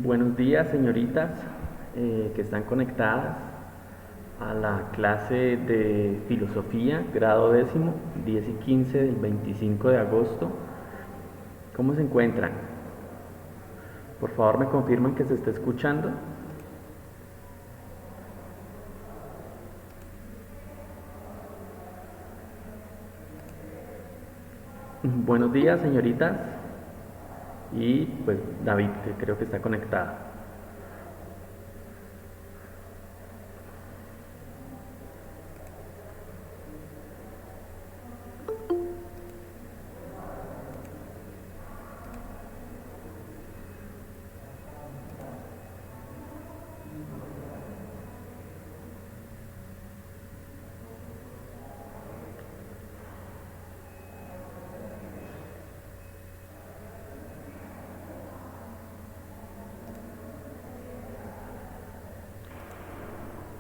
Buenos días, señoritas que están conectadas a la clase de filosofía, grado décimo, 10 y 15 del 25 de agosto. ¿Cómo se encuentran? Por favor, me confirman que se está escuchando. Buenos días, señoritas. Y pues David, que creo que está conectada.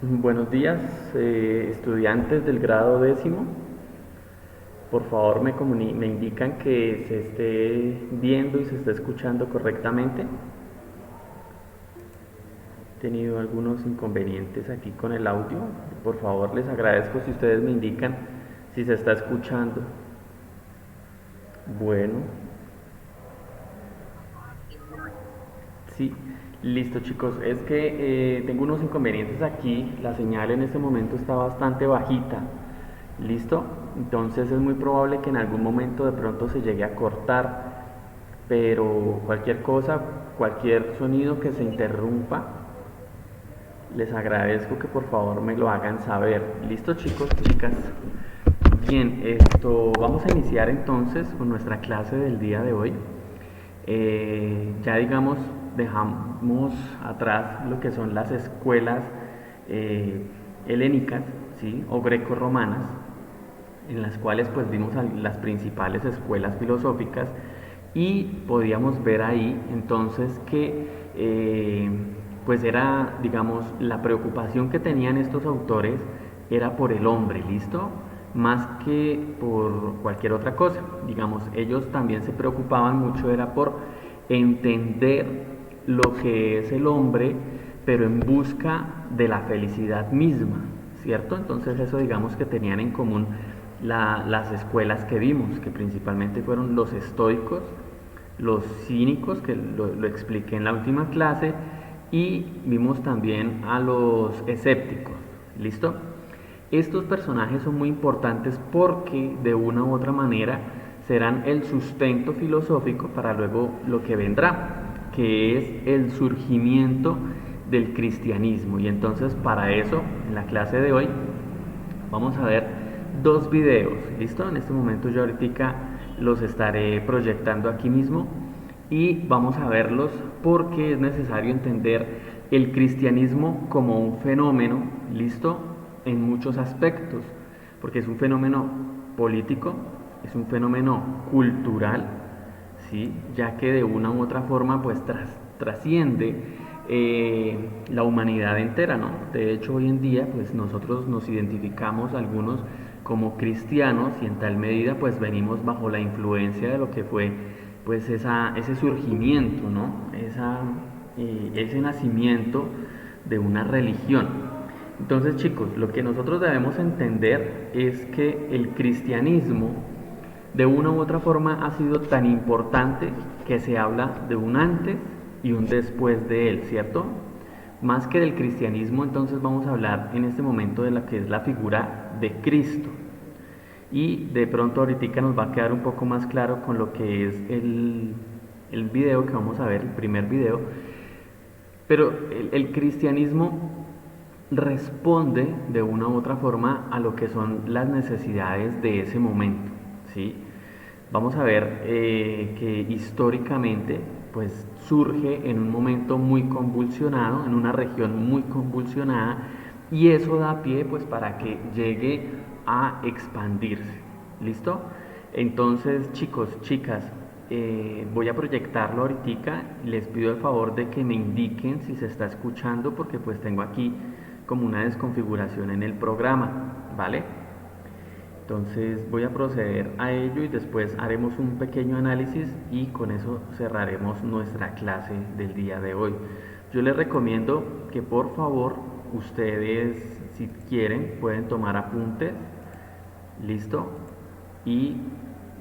Buenos días, estudiantes del grado décimo. Por favor, me indican que se esté viendo y se esté escuchando correctamente. He tenido algunos inconvenientes aquí con el audio. Por favor, les agradezco si ustedes me indican si se está escuchando. Bueno, sí, listo chicos. Es que tengo unos inconvenientes aquí. La señal en este momento está bastante bajita. ¿Listo? Entonces es muy probable que en algún momento de pronto se llegue a cortar, pero cualquier cosa, cualquier sonido que se interrumpa, les agradezco que por favor me lo hagan saber. ¿Listo, chicos, chicas? Bien, vamos a iniciar entonces con nuestra clase del día de hoy. Ya digamos, dejamos atrás lo que son las escuelas helénicas, ¿sí? O greco-romanas, en las cuales pues vimos las principales escuelas filosóficas y podíamos ver ahí entonces que pues era, digamos, la preocupación que tenían estos autores era por el hombre, ¿listo? Más que por cualquier otra cosa. Digamos, ellos también se preocupaban mucho, era por entender lo que es el hombre, pero en busca de la felicidad misma, ¿cierto? Entonces eso digamos que tenían en común las escuelas que vimos, que principalmente fueron los estoicos, los cínicos, que lo expliqué en la última clase, y vimos también a los escépticos. ¿Listo? Estos personajes son muy importantes porque de una u otra manera serán el sustento filosófico para luego lo que vendrá, que es el surgimiento del cristianismo. Y entonces para eso, en la clase de hoy, vamos a ver dos videos. ¿Listo? En este momento yo ahorita los estaré proyectando aquí mismo y vamos a verlos porque es necesario entender el cristianismo como un fenómeno, ¿listo? En muchos aspectos, porque es un fenómeno político, es un fenómeno cultural, ¿sí? Ya que de una u otra forma pues trasciende la humanidad entera, ¿no? De hecho hoy en día pues nosotros nos identificamos algunos como cristianos y en tal medida pues venimos bajo la influencia de lo que fue pues ese surgimiento, ¿no? Ese nacimiento de una religión. Entonces chicos, lo que nosotros debemos entender es que el cristianismo de una u otra forma ha sido tan importante que se habla de un antes y un después de él, ¿cierto? Más que del cristianismo, entonces vamos a hablar en este momento de la que es la figura de Cristo. Y de pronto ahorita nos va a quedar un poco más claro con lo que es el video que vamos a ver, el primer video. Pero el cristianismo responde de una u otra forma a lo que son las necesidades de ese momento, ¿sí? Vamos a ver que históricamente pues surge en un momento muy convulsionado, en una región muy convulsionada, y eso da pie pues para que llegue a expandirse. ¿Listo? Entonces, chicos, chicas, voy a proyectarlo ahorita. Les pido el favor de que me indiquen si se está escuchando porque pues tengo aquí como una desconfiguración en el programa, ¿vale? Entonces voy a proceder a ello y después haremos un pequeño análisis y con eso cerraremos nuestra clase del día de hoy. Yo les recomiendo que por favor ustedes, si quieren, pueden tomar apuntes, listo, y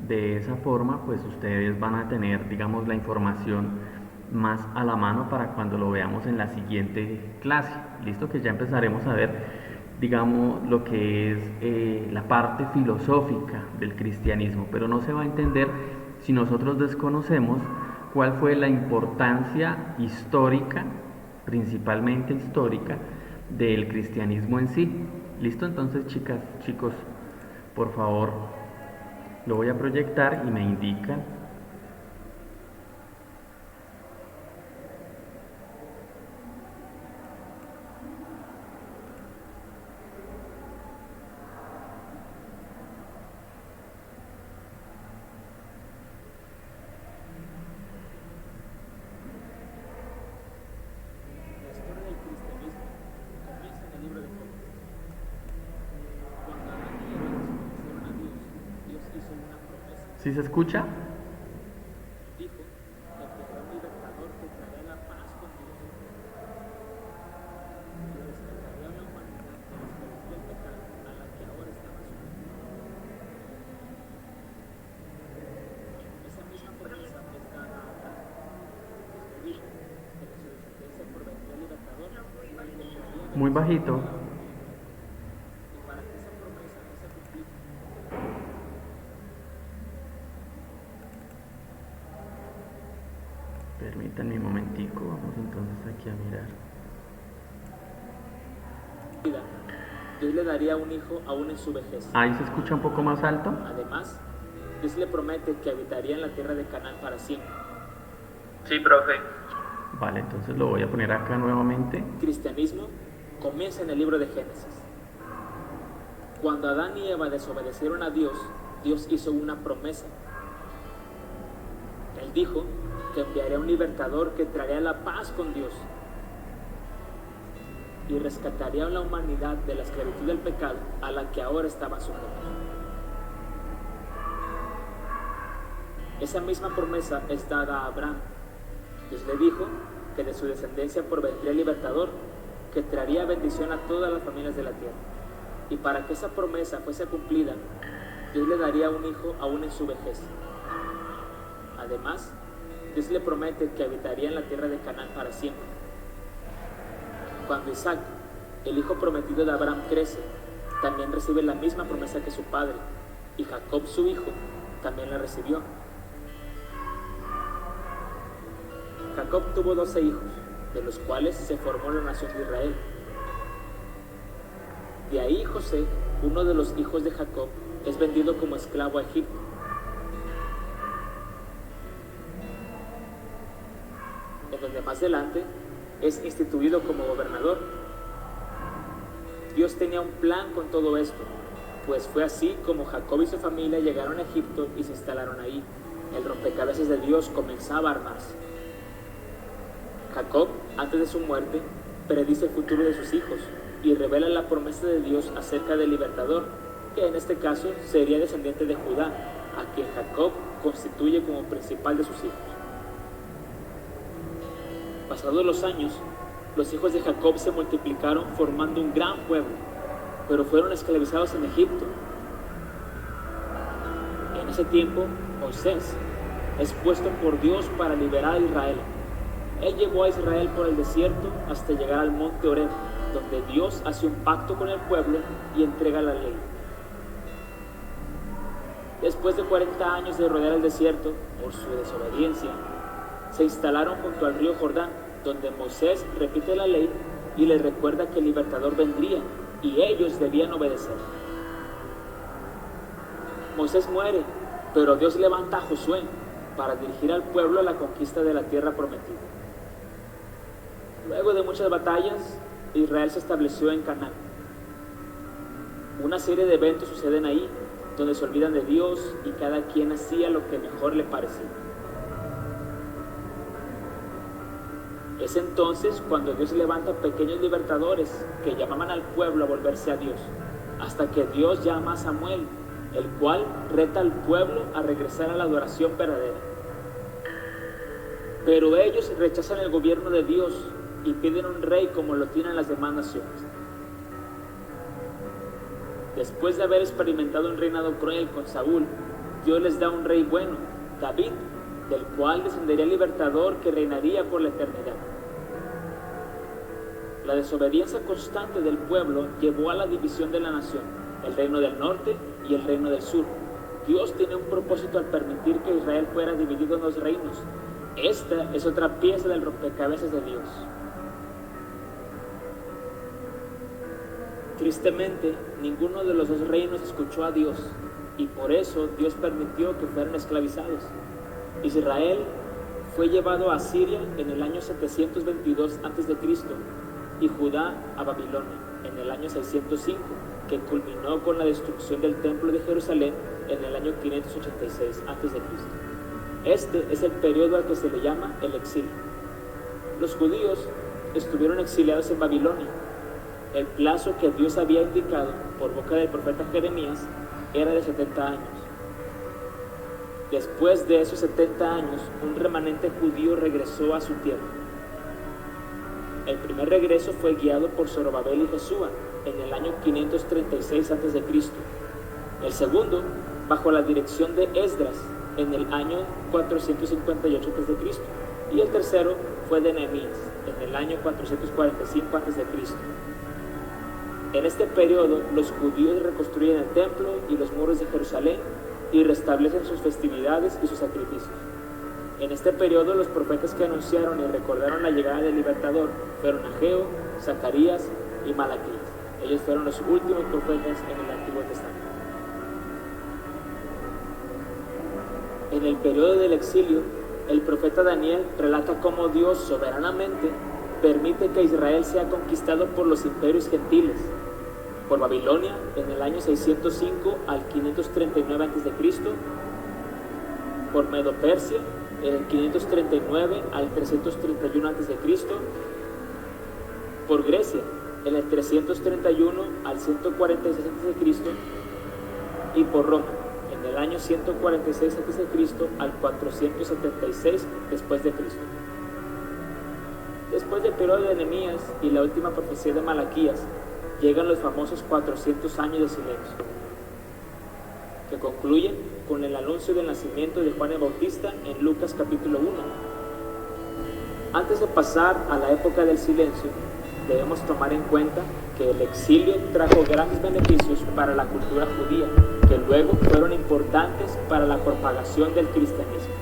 de esa forma pues ustedes van a tener, digamos, la información más a la mano para cuando lo veamos en la siguiente clase, listo, que ya empezaremos a ver, digamos, lo que es la parte filosófica del cristianismo, pero no se va a entender si nosotros desconocemos cuál fue la importancia histórica, principalmente histórica, del cristianismo en sí. ¿Listo? Entonces, chicas, chicos, por favor, lo voy a proyectar y me indican. ¿Sí se escucha? Dijo que enviará un libertador que traerá la paz con Dios y rescataría a la humanidad de la esclavitud del pecado a la que ahora estaba sumida. Esa misma promesa es dada a Abraham. Dios le dijo que de su descendencia provendría el libertador al que traería Muy bajito. y para que esa promesa no se cumpliera. Permítanme un momentico, vamos entonces aquí a mirar. Dios le daría un hijo aún en su vejez. Ahí se escucha un poco más alto. Además, Dios le promete que habitaría en la tierra de Canaán para siempre. Sí, profe. Vale, entonces lo voy a poner acá nuevamente. El cristianismo comienza en el libro de Génesis. Cuando Adán y Eva desobedecieron a Dios, Dios hizo una promesa. Él dijo que enviaría un libertador que traería la paz con Dios y rescataría a la humanidad de la esclavitud del pecado a la que ahora estaban sujetos. Esa misma promesa es dada a Abraham. Dios le dijo que de su descendencia provendría el libertador que traería bendición a todas las familias de la tierra. Y para que esa promesa fuese cumplida, Dios le daría un hijo aún en su vejez. Además, Dios le promete que habitaría en la tierra de Canaán para siempre. Cuando Isaac, el hijo prometido de Abraham, crece, también recibe la misma promesa que su padre, y Jacob, su hijo, también la recibió. Jacob tuvo 12 hijos, de los cuales se formó la nación de Israel. De ahí José, uno de los hijos de Jacob, es vendido como esclavo a Egipto. En donde más adelante es instituido como gobernador. Dios tenía un plan con todo esto, pues fue así como Jacob y su familia llegaron a Egipto y se instalaron ahí. El rompecabezas de Dios comenzaba a armarse. Jacob, antes de su muerte, predice el futuro de sus hijos y revela la promesa de Dios acerca del libertador, que en este caso sería descendiente de Judá, a quien Jacob constituye como principal de sus hijos. Pasados los años, los hijos de Jacob se multiplicaron formando un gran pueblo, pero fueron esclavizados en Egipto. En ese tiempo, Moisés es puesto por Dios para liberar a Israel. Él llevó a Israel por el desierto hasta llegar al monte Horeb, donde Dios hace un pacto con el pueblo y entrega la ley. Después de 40 años de rodear el desierto por su desobediencia, se instalaron junto al río Jordán, donde Moisés repite la ley y les recuerda que el libertador vendría y ellos debían obedecer. Moisés muere, pero Dios levanta a Josué para dirigir al pueblo a la conquista de la tierra prometida. Luego de muchas batallas, Israel se estableció en Canaán. Una serie de eventos suceden ahí, donde se olvidan de Dios y cada quien hacía lo que mejor le parecía. Es entonces cuando Dios levanta pequeños libertadores que llamaban al pueblo a volverse a Dios, hasta que Dios llama a Samuel el cual reta al pueblo a regresar a la adoración verdadera. Pero ellos rechazan el gobierno de Dios y piden un rey como lo tienen las demás naciones. Después de haber experimentado un reinado cruel con Saúl, Dios les da un rey bueno, David, del cual descendería el libertador que reinaría por la eternidad. La desobediencia constante del pueblo llevó a la división de la nación, el reino del norte y el reino del sur. Dios tiene un propósito al permitir que Israel fuera dividido en dos reinos. Esta es otra pieza del rompecabezas de Dios. Tristemente, ninguno de los dos reinos escuchó a Dios, y por eso Dios permitió que fueran esclavizados. Israel fue llevado a Asiria en el año 722 a.C. y Judá a Babilonia en el año 605, que culminó con la destrucción del templo de Jerusalén en el año 586 a.C. Este es el periodo al que se le llama el exilio. Los judíos estuvieron exiliados en Babilonia. El plazo que Dios había indicado por boca del profeta Jeremías era de 70 años. Después de esos 70 años, un remanente judío regresó a su tierra. El primer regreso fue guiado por Zorobabel y Jesúa en el año 536 a.C. El segundo, bajo la dirección de Esdras, en el año 458 a.C. Y el tercero fue de Nehemías, en el año 445 a.C. En este periodo, los judíos reconstruyen el templo y los muros de Jerusalén y restablecen sus festividades y sus sacrificios. En este periodo, los profetas que anunciaron y recordaron la llegada del libertador fueron Ageo, Zacarías y Malaquías. Ellos fueron los últimos profetas en el Antiguo Testamento. En el periodo del exilio, el profeta Daniel relata cómo Dios soberanamente permite que Israel sea conquistado por los imperios gentiles, por Babilonia en el año 605 al 539 a.C., por Medo-Persia en el 539 al 331 a.C., por Grecia en el 331 al 146 a.C. y por Roma en el año 146 a.C. al 476 después de Cristo. Después del periodo de Nehemías y la última profecía de Malaquías, llegan los famosos 400 años de silencio, que concluyen con el anuncio del nacimiento de Juan el Bautista en Lucas capítulo 1. Antes de pasar a la época del silencio, debemos tomar en cuenta que el exilio trajo grandes beneficios para la cultura judía, que luego fueron importantes para la propagación del cristianismo.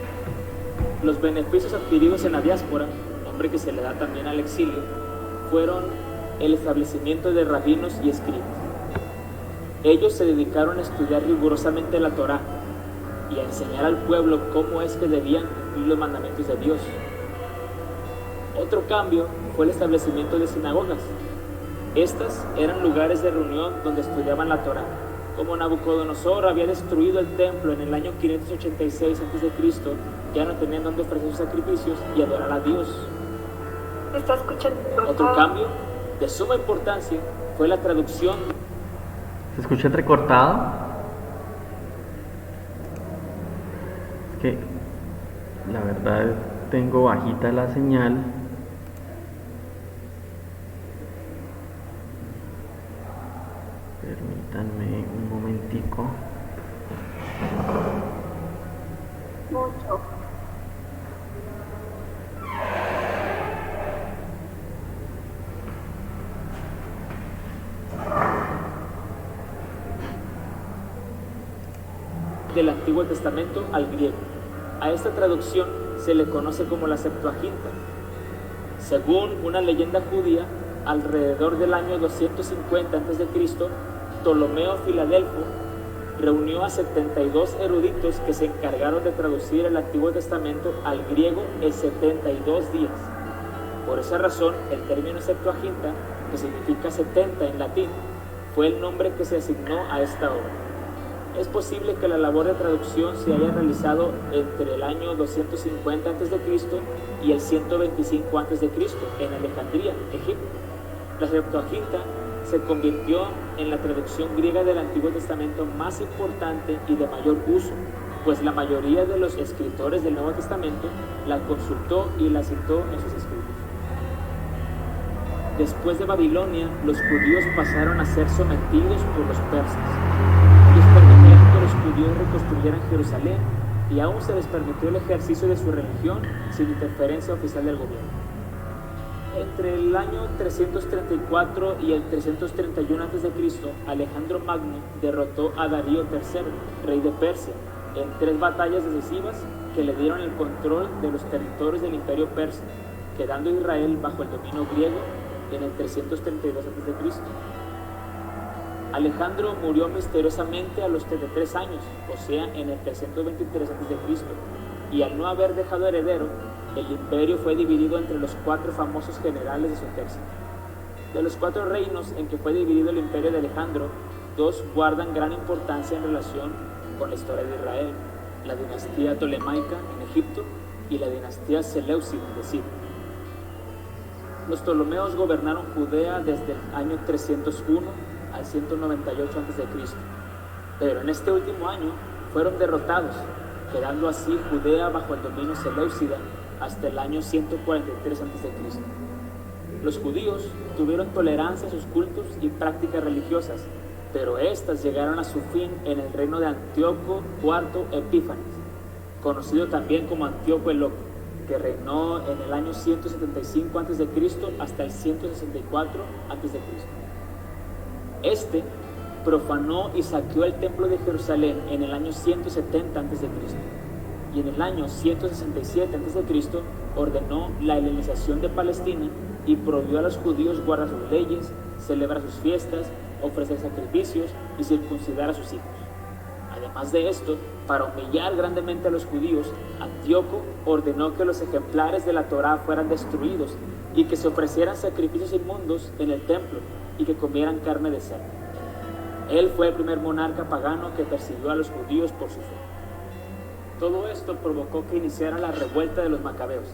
Los beneficios adquiridos en la diáspora, nombre que se le da también al exilio, fueron el establecimiento de rabinos y escribas. Ellos se dedicaron a estudiar rigurosamente la Torá y a enseñar al pueblo cómo es que debían cumplir los mandamientos de Dios. Otro cambio fue el establecimiento de sinagogas. Estas eran lugares de reunión donde estudiaban la Torá. Como Nabucodonosor había destruido el templo en el año 586 a.C., ya no tenían donde ofrecer sus sacrificios y adorar a Dios. ¿Está escuchando? Otro cambio de suma importancia fue la traducción. ¿Se escucha entrecortado? Es que la verdad tengo bajita la señal. Permítanme un momentico. Mucho. Del Antiguo Testamento al griego. A esta traducción se le conoce como la Septuaginta. Según una leyenda judía, alrededor del año 250 a.C., Ptolomeo Filadelfo reunió a 72 eruditos que se encargaron de traducir el Antiguo Testamento al griego en 72 días. Por esa razón, el término Septuaginta, que significa 70 en latín, fue el nombre que se asignó a esta obra. Es posible que la labor de traducción se haya realizado entre el año 250 a.C. y el 125 a.C. en Alejandría, Egipto. La Septuaginta se convirtió en la traducción griega del Antiguo Testamento más importante y de mayor uso, pues la mayoría de los escritores del Nuevo Testamento la consultó y la citó en sus escritos. Después de Babilonia, los judíos pasaron a ser sometidos por los persas. Ellos permitieron que los judíos reconstruyeran Jerusalén y aún se les permitió el ejercicio de su religión sin interferencia oficial del gobierno. Entre el año 334 y el 331 a.C., Alejandro Magno derrotó a Darío III, rey de Persia, en 3 batallas decisivas que le dieron el control de los territorios del imperio persa, quedando Israel bajo el dominio griego en el 332 a.C. Alejandro murió misteriosamente a los 33 años, o sea, en el 323 a.C., y al no haber dejado heredero, el imperio fue dividido entre los 4 famosos generales de su ejército. De los 4 reinos en que fue dividido el imperio de Alejandro, 2 guardan gran importancia en relación con la historia de Israel: la dinastía Ptolemaica en Egipto y la dinastía Seleucida de Siria. Los Ptolomeos gobernaron Judea desde el año 301 al 198 a.C., pero en este último año fueron derrotados, quedando así Judea bajo el dominio Seleucida hasta el año 143 a.C. Los judíos tuvieron tolerancia a sus cultos y prácticas religiosas, pero éstas llegaron a su fin en el reino de Antíoco IV Epífanes, conocido también como Antíoco el Loco, que reinó en el año 175 a.C. hasta el 164 a.C. Este profanó y saqueó el templo de Jerusalén en el año 170 a.C. y en el año 167 a.C. ordenó la helenización de Palestina y prohibió a los judíos guardar sus leyes, celebrar sus fiestas, ofrecer sacrificios y circuncidar a sus hijos. Además de esto, para humillar grandemente a los judíos, Antíoco ordenó que los ejemplares de la Torá fueran destruidos y que se ofrecieran sacrificios inmundos en el templo y que comieran carne de cerdo. Él fue el primer monarca pagano que persiguió a los judíos por su fe. Todo esto provocó que iniciara la revuelta de los macabeos,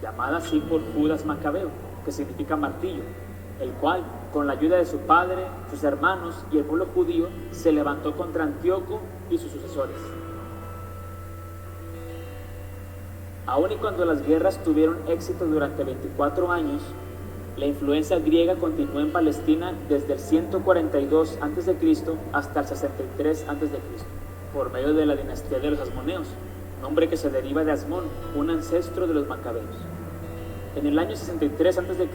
llamada así por Judas Macabeo, que significa martillo, el cual, con la ayuda de su padre, sus hermanos y el pueblo judío, se levantó contra Antíoco y sus sucesores. Aun y cuando las guerras tuvieron éxito durante 24 años, la influencia griega continuó en Palestina desde el 142 a.C. hasta el 63 a.C., por medio de la dinastía de los Asmoneos, nombre que se deriva de Asmón, un ancestro de los macabeos. En el año 63 a.C.,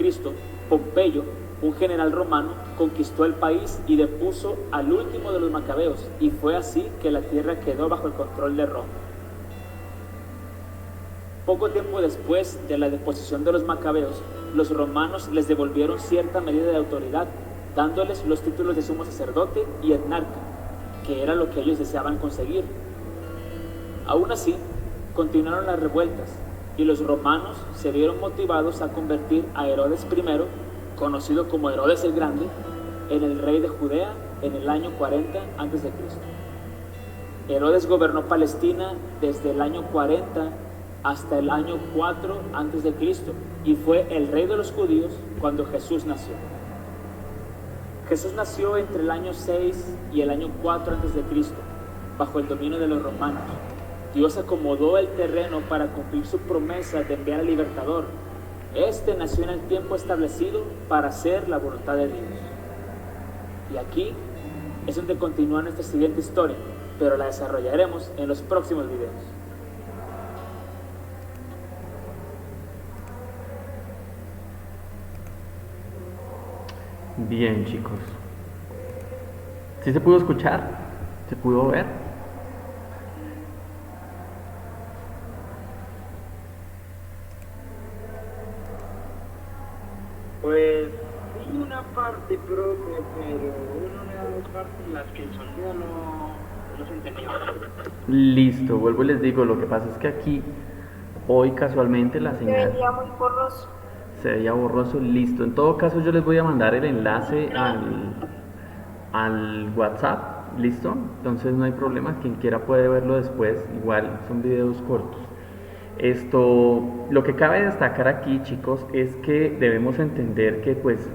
Pompeyo, un general romano, conquistó el país y depuso al último de los macabeos, y fue así que la tierra quedó bajo el control de Roma. Poco tiempo después de la deposición de los macabeos, los romanos les devolvieron cierta medida de autoridad, dándoles los títulos de sumo sacerdote y etnarca, que era lo que ellos deseaban conseguir. Aún así, continuaron las revueltas, y los romanos se vieron motivados a convertir a Herodes I, conocido como Herodes el Grande, en el rey de Judea en el año 40 a.C. Herodes gobernó Palestina desde el año 40 hasta el año 4 a.C. y fue el rey de los judíos cuando Jesús nació. Jesús nació entre el año 6 y el año 4 a.C., bajo el dominio de los romanos. Dios acomodó el terreno para cumplir su promesa de enviar al libertador. Este nació en el tiempo establecido para hacer la voluntad de Dios. Y aquí es donde continúa nuestra siguiente historia, pero la desarrollaremos en los próximos videos. Bien, chicos. ¿Sí se pudo escuchar? ¿Se pudo ver? Pues sí, una parte, profe, pero una parte en las que el sonido no se entendió. Listo, vuelvo y les digo, lo que pasa es que aquí, hoy casualmente la Se señal veía muy borroso. se veía borroso. Listo, en todo caso yo les voy a mandar el enlace al WhatsApp, ¿listo? Entonces no hay problema, quien quiera puede verlo después, igual son videos cortos. Lo que cabe destacar aquí, chicos, es que debemos entender que pues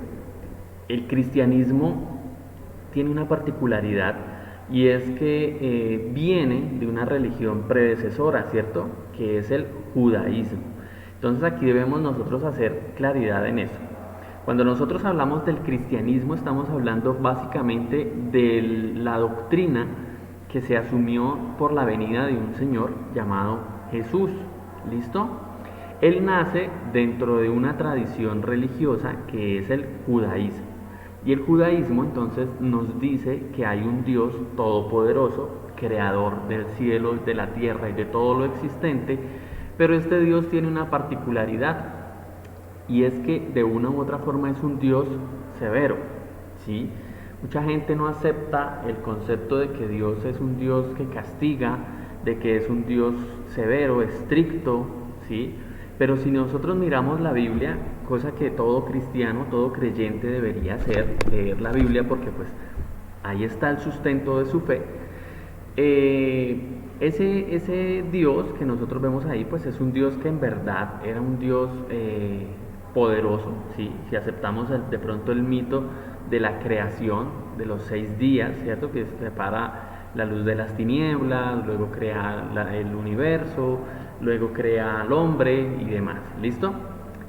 el cristianismo tiene una particularidad y es que viene de una religión predecesora, ¿cierto? Que es el judaísmo. Entonces aquí debemos nosotros hacer claridad en eso. Cuando nosotros hablamos del cristianismo estamos hablando básicamente de la doctrina que se asumió por la venida de un señor llamado Jesús. ¿Listo? Él nace dentro de una tradición religiosa que es el judaísmo. Y el judaísmo entonces nos dice que hay un Dios todopoderoso, creador del cielo, de la tierra y de todo lo existente, pero este Dios tiene una particularidad y es que de una u otra forma es un Dios severo, ¿sí? Mucha gente no acepta el concepto de que Dios es un Dios que castiga, de que es un Dios severo, estricto, ¿sí? Pero si nosotros miramos la Biblia, cosa que todo cristiano, todo creyente debería hacer, leer la Biblia porque pues ahí está el sustento de su fe, ese Dios que nosotros vemos ahí pues es un Dios que en verdad era un Dios poderoso, ¿sí? Si aceptamos de pronto el mito de la creación de los 6 días, ¿cierto? Que separa la luz de las tinieblas, luego crea el universo, luego crea al hombre y demás, ¿listo?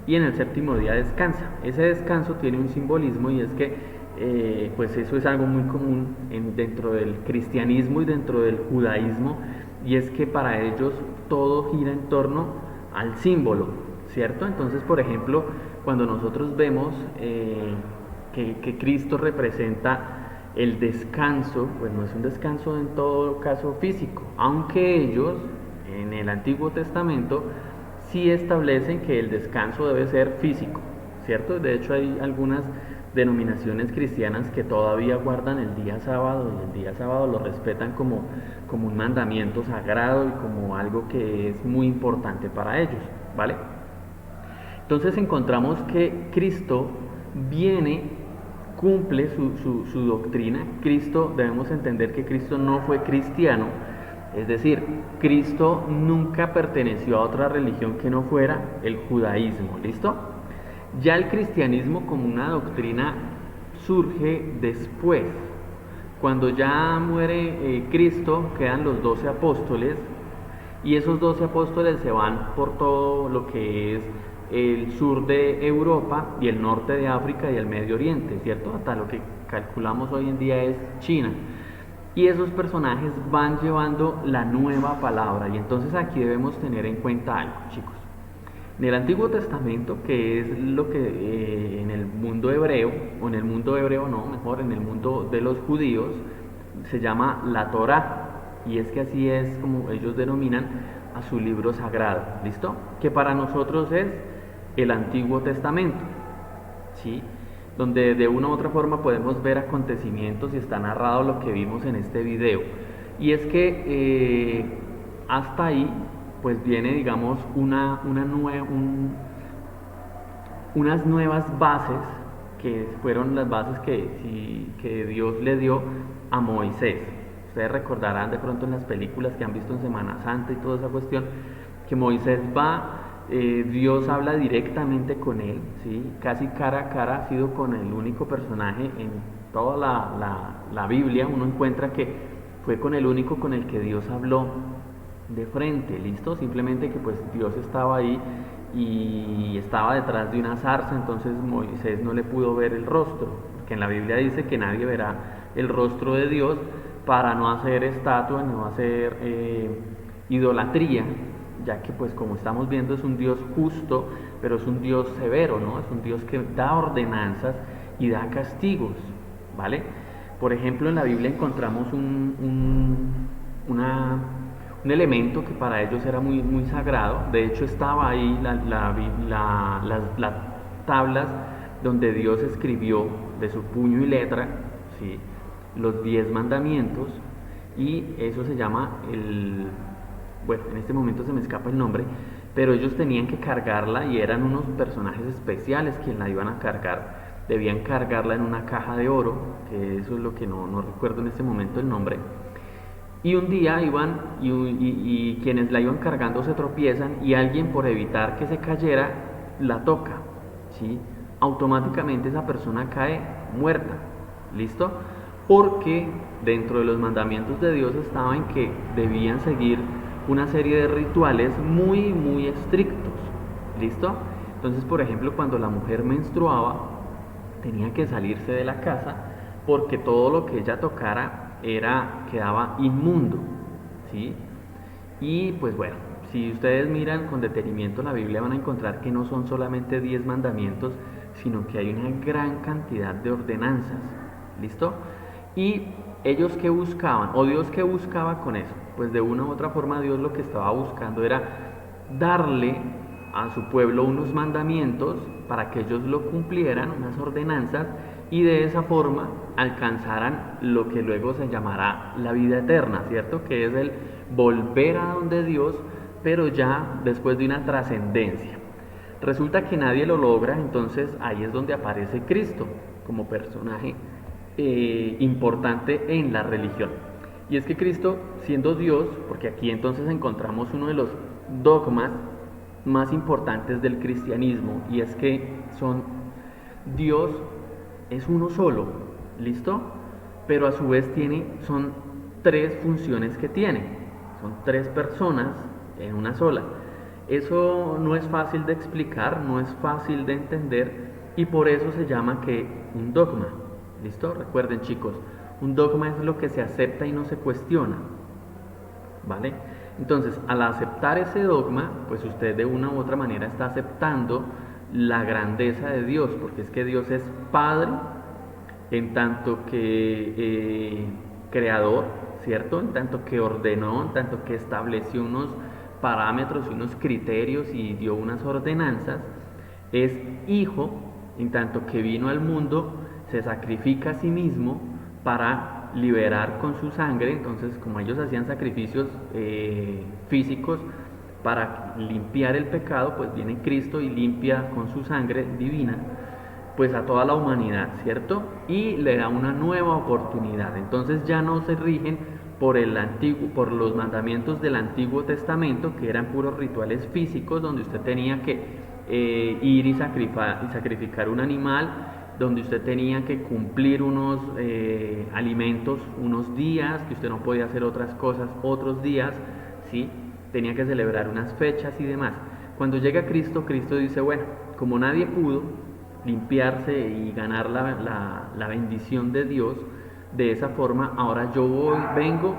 Y en el séptimo día descansa. Ese descanso tiene un simbolismo y es que pues eso es algo muy común dentro del cristianismo y dentro del judaísmo, y es que para ellos todo gira en torno al símbolo, ¿cierto? Entonces, por ejemplo, cuando nosotros vemos que Cristo representa el descanso, pues no es un descanso en todo caso físico, aunque ellos en el Antiguo Testamento sí establecen que el descanso debe ser físico, ¿cierto? De hecho hay algunas denominaciones cristianas que todavía guardan el día sábado y el día sábado lo respetan como un mandamiento sagrado y como algo que es muy importante para ellos, ¿vale? Entonces encontramos que Cristo viene, cumple su doctrina. Cristo, debemos entender que Cristo no fue cristiano, es decir, Cristo nunca perteneció a otra religión que no fuera el judaísmo, ¿listo? Ya el cristianismo como una doctrina surge después. Cuando ya muere Cristo, quedan los 12 apóstoles y esos 12 apóstoles se van por todo lo que es el sur de Europa y el norte de África y el Medio Oriente, ¿cierto? Hasta lo que calculamos hoy en día es China. Y esos personajes van llevando la nueva palabra. Y entonces aquí debemos tener en cuenta algo, chicos. En el Antiguo Testamento, que es lo que en el mundo hebreo, o en el mundo hebreo no, mejor en el mundo de los judíos, se llama la Torá. Y es que así es como ellos denominan a su libro sagrado, ¿listo? Que para nosotros es el Antiguo Testamento, ¿sí? Donde de una u otra forma podemos ver acontecimientos y está narrado lo que vimos en este video. Y es que hasta ahí pues viene, digamos, unas nuevas bases que fueron las bases que Dios le dio a Moisés. Ustedes recordarán de pronto en las películas que han visto en Semana Santa y toda esa cuestión, que Moisés va, Dios habla directamente con él, ¿sí? Casi cara a cara, ha sido con el único personaje en toda la Biblia, uno encuentra que fue con el único con el que Dios habló de frente, ¿listo? Simplemente que pues Dios estaba ahí y estaba detrás de una zarza, entonces Moisés no le pudo ver el rostro, porque en la Biblia dice que nadie verá el rostro de Dios para no hacer estatua, no hacer idolatría, ya que pues como estamos viendo es un Dios justo, pero es un Dios severo, ¿no? Es un Dios que da ordenanzas y da castigos, ¿vale? Por ejemplo, en la Biblia encontramos un elemento que para ellos era muy, muy sagrado. De hecho estaba ahí las tablas donde Dios escribió de su puño y letra, ¿sí?, los 10 mandamientos, y eso se llama bueno, en este momento se me escapa el nombre, pero ellos tenían que cargarla y eran unos personajes especiales quienes la iban a cargar. Debían cargarla en una caja de oro, que eso es lo que no recuerdo en este momento el nombre. Y un día iban y quienes la iban cargando se tropiezan y alguien, por evitar que se cayera, la toca, ¿sí? automáticamente esa persona cae muerta. ¿Listo? Porque dentro de los mandamientos de Dios estaba en que debían seguir una serie de rituales muy, muy estrictos. ¿Listo? Entonces, por ejemplo, cuando la mujer menstruaba, tenía que salirse de la casa porque todo lo que ella tocara quedaba inmundo, ¿sí? Y pues bueno, si ustedes miran con detenimiento la Biblia van a encontrar que no son solamente 10 mandamientos, sino que hay una gran cantidad de ordenanzas. ¿Listo? Y ellos qué buscaban, o Dios qué buscaba con eso, pues de una u otra forma Dios lo que estaba buscando era darle a su pueblo unos mandamientos para que ellos lo cumplieran, unas ordenanzas, y de esa forma alcanzaran lo que luego se llamará la vida eterna, ¿cierto? Que es el volver a donde Dios, pero ya después de una trascendencia. Resulta que nadie lo logra, entonces ahí es donde aparece Cristo como personaje importante en la religión. Y es que Cristo, siendo Dios, porque aquí entonces encontramos uno de los dogmas más importantes del cristianismo, y es que Dios es uno solo, ¿listo? Pero a su vez son tres funciones que tiene, son tres personas en una sola. Eso no es fácil de explicar, no es fácil de entender, y por eso se llama que un dogma. ¿Listo? Recuerden, chicos, un dogma es lo que se acepta y no se cuestiona, ¿vale? Entonces, al aceptar ese dogma, pues usted de una u otra manera está aceptando la grandeza de Dios, porque es que Dios es Padre en tanto que creador, ¿cierto? En tanto que ordenó, en tanto que estableció unos parámetros y unos criterios y dio unas ordenanzas. Es Hijo en tanto que vino al mundo, se sacrifica a sí mismo para liberar con su sangre. Entonces, como ellos hacían sacrificios físicos para limpiar el pecado, pues viene Cristo y limpia con su sangre divina pues a toda la humanidad, ¿cierto? Y le da una nueva oportunidad. Entonces ya no se rigen por los mandamientos del Antiguo Testamento, que eran puros rituales físicos, donde usted tenía que ir y sacrificar un animal, donde usted tenía que cumplir unos alimentos unos días, que usted no podía hacer otras cosas otros días, ¿sí? Tenía que celebrar unas fechas y demás. Cuando llega Cristo, Cristo dice, bueno, como nadie pudo limpiarse y ganar la bendición de Dios de esa forma, ahora yo vengo,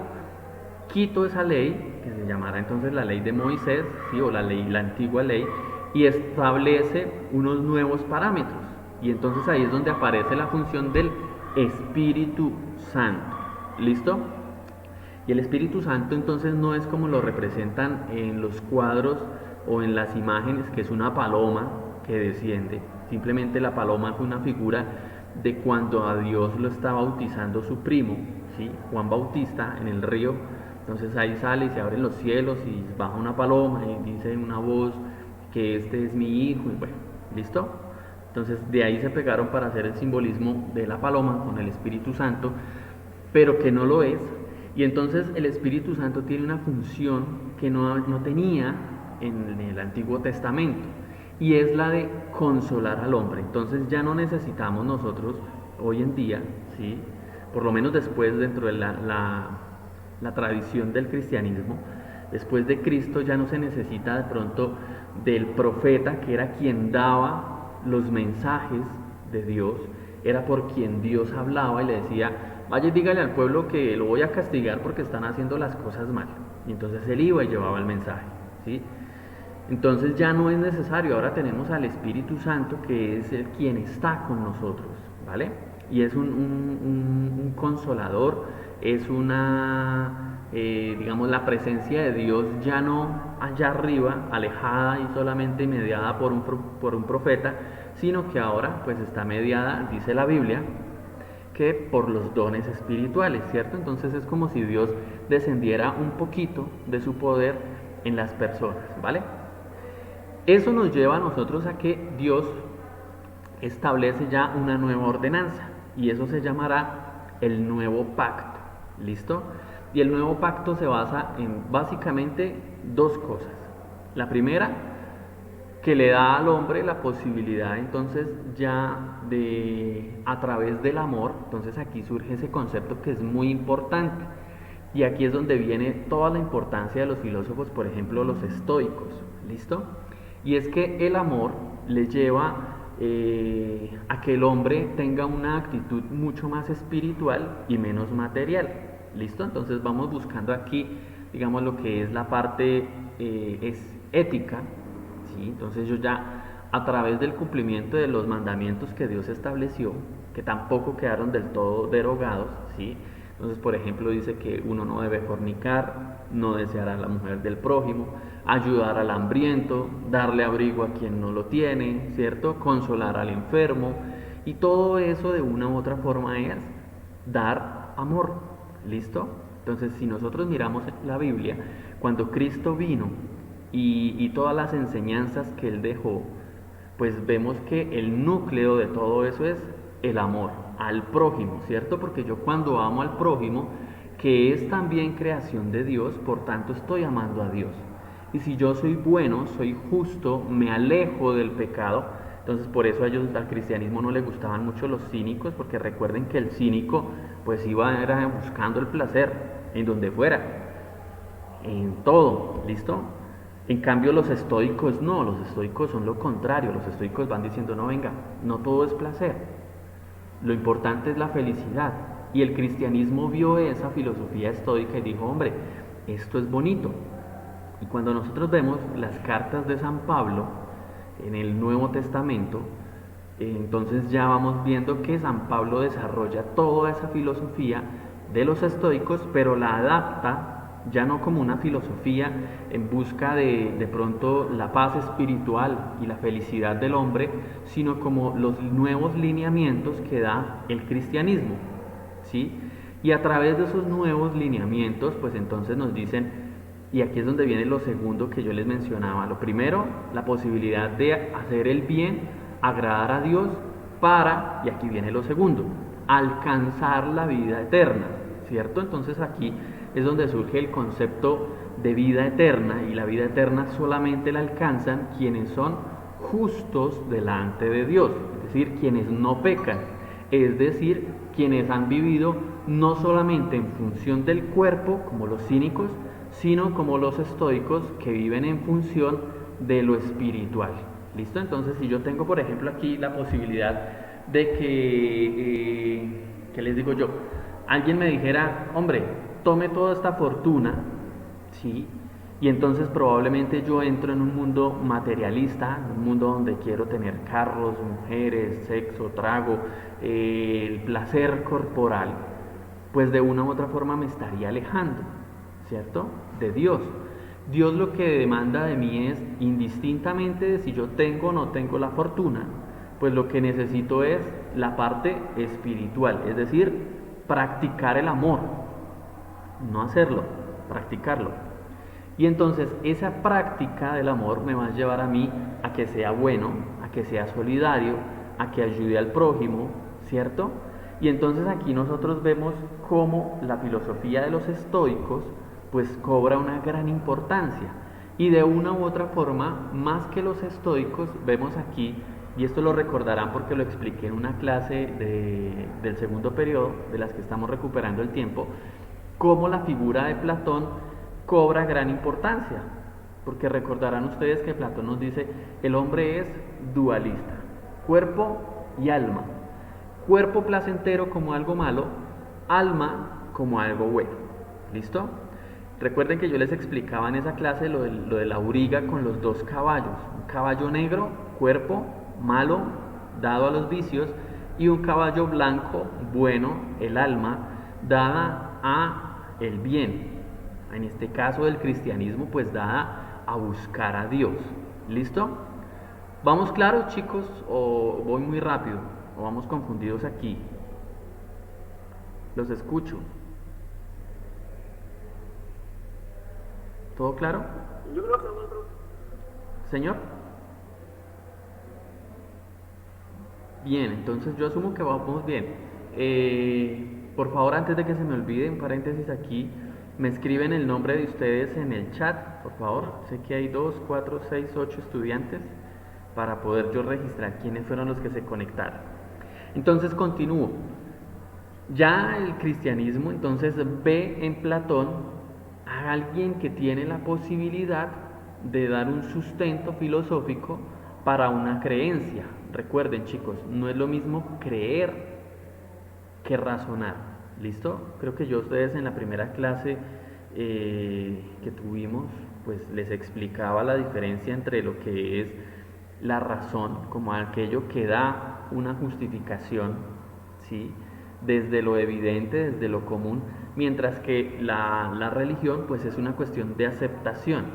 quito esa ley, que se llamará entonces la ley de Moisés, ¿sí? O la antigua ley, y establece unos nuevos parámetros. Y entonces ahí es donde aparece la función del Espíritu Santo. ¿Listo? Y el Espíritu Santo entonces no es como lo representan en los cuadros o en las imágenes, que es una paloma que desciende. Simplemente la paloma fue una figura de cuando a Dios lo está bautizando su primo, ¿sí? Juan Bautista, en el río. Entonces ahí sale y se abren los cielos y baja una paloma y dice una voz que este es mi hijo, y bueno, ¿listo? Entonces de ahí se pegaron para hacer el simbolismo de la paloma con el Espíritu Santo, pero que no lo es. Y entonces el Espíritu Santo tiene una función que no tenía en el Antiguo Testamento, y es la de consolar al hombre. Entonces ya no necesitamos nosotros hoy en día, ¿sí? Por lo menos después, dentro de la tradición del cristianismo, después de Cristo ya no se necesita de pronto del profeta, que era quien daba los mensajes de Dios, era por quien Dios hablaba y le decía, vaya y dígale al pueblo que lo voy a castigar porque están haciendo las cosas mal. Y entonces él iba y llevaba el mensaje, ¿sí? Entonces ya no es necesario, ahora tenemos al Espíritu Santo, que es quien está con nosotros, ¿vale? Y es un consolador, es digamos, la presencia de Dios ya no allá arriba, alejada y solamente mediada por un profeta, sino que ahora pues está mediada, dice la Biblia, que por los dones espirituales, ¿cierto? Entonces es como si Dios descendiera un poquito de su poder en las personas, ¿vale? Eso nos lleva a nosotros a que Dios establece ya una nueva ordenanza, y eso se llamará el nuevo pacto. ¿Listo? Y el nuevo pacto se basa en básicamente dos cosas. La primera, que le da al hombre la posibilidad entonces ya de, a través del amor, entonces aquí surge ese concepto que es muy importante. Y aquí es donde viene toda la importancia de los filósofos, por ejemplo, los estoicos, ¿listo? Y es que el amor le lleva a que el hombre tenga una actitud mucho más espiritual y menos material, ¿listo? Entonces vamos buscando aquí, digamos, lo que es la parte es ética, ¿sí? Entonces yo ya, a través del cumplimiento de los mandamientos que Dios estableció, que tampoco quedaron del todo derogados, ¿sí? Entonces, por ejemplo, dice que uno no debe fornicar, no desear a la mujer del prójimo, ayudar al hambriento, darle abrigo a quien no lo tiene, ¿cierto? Consolar al enfermo. Y todo eso de una u otra forma es dar amor, ¿listo? Entonces, si nosotros miramos la Biblia, cuando Cristo vino y todas las enseñanzas que Él dejó, pues vemos que el núcleo de todo eso es el amor al prójimo, ¿cierto? Porque yo cuando amo al prójimo, que es también creación de Dios, por tanto estoy amando a Dios. Y si yo soy bueno, soy justo, me alejo del pecado, entonces por eso a ellos al cristianismo no les gustaban mucho los cínicos, porque recuerden que el cínico pues era buscando el placer en donde fuera, en todo, ¿listo? En cambio los estoicos no, los estoicos son lo contrario, los estoicos van diciendo no venga, no todo es placer. Lo importante es la felicidad. Y el cristianismo vio esa filosofía estoica y dijo, hombre, esto es bonito. Y cuando nosotros vemos las cartas de San Pablo en el Nuevo Testamento, entonces ya vamos viendo que San Pablo desarrolla toda esa filosofía de los estoicos, pero la adapta ya no como una filosofía en busca de pronto la paz espiritual y la felicidad del hombre, sino como los nuevos lineamientos que da el cristianismo, ¿sí? Y a través de esos nuevos lineamientos, pues entonces nos dicen, y aquí es donde viene lo segundo que yo les mencionaba, lo primero, la posibilidad de hacer el bien, agradar a Dios para, y aquí viene lo segundo, alcanzar la vida eterna, ¿cierto? Entonces aquí es donde surge el concepto de vida eterna, y la vida eterna solamente la alcanzan quienes son justos delante de Dios, es decir, quienes no pecan, es decir, quienes han vivido no solamente en función del cuerpo, como los cínicos, sino como los estoicos que viven en función de lo espiritual. ¿Listo? Entonces, si yo tengo, por ejemplo, aquí la posibilidad de que, ¿qué les digo yo? Alguien me dijera, hombre, tome toda esta fortuna, ¿sí? Y entonces probablemente yo entro en un mundo materialista, un mundo donde quiero tener carros, mujeres, sexo, trago, el placer corporal, pues de una u otra forma me estaría alejando, ¿cierto? De Dios. Dios lo que demanda de mí es, indistintamente de si yo tengo o no tengo la fortuna, pues lo que necesito es la parte espiritual, es decir, practicar el amor, no hacerlo, practicarlo. Y entonces esa práctica del amor me va a llevar a mí a que sea bueno, a que sea solidario, a que ayude al prójimo, ¿cierto? Y entonces aquí nosotros vemos cómo la filosofía de los estoicos pues cobra una gran importancia. Y de una u otra forma, más que los estoicos, vemos aquí, y esto lo recordarán porque lo expliqué en una clase del segundo periodo, de las que estamos recuperando el tiempo, cómo la figura de Platón cobra gran importancia, porque recordarán ustedes que Platón nos dice, el hombre es dualista, cuerpo y alma, cuerpo placentero como algo malo, alma como algo bueno, ¿listo? Recuerden que yo les explicaba en esa clase lo de la auriga con los dos caballos, un caballo negro, cuerpo malo, dado a los vicios, y un caballo blanco, bueno, el alma, dada a el bien. En este caso del cristianismo, pues dada a buscar a Dios. ¿Listo? ¿Vamos claros, chicos? ¿O voy muy rápido? ¿O vamos confundidos aquí? Los escucho. ¿Todo claro? Yo creo que otro. ¿Señor? Bien, entonces yo asumo que vamos bien. Por favor, antes de que se me olvide, un paréntesis aquí, me escriben el nombre de ustedes en el chat, por favor. Sé que hay 2, 4, 6, 8 estudiantes. para poder yo registrar quiénes fueron los que se conectaron. Entonces continúo. Ya el cristianismo entonces ve en Platón a alguien que tiene la posibilidad de dar un sustento filosófico para una creencia. Recuerden, chicos, no es lo mismo creer que razonar. ¿Listo? Creo que yo a ustedes en la primera clase que tuvimos, pues les explicaba la diferencia entre lo que es la razón, como aquello que da una justificación, ¿sí?, desde lo evidente, desde lo común, mientras que la religión pues es una cuestión de aceptación.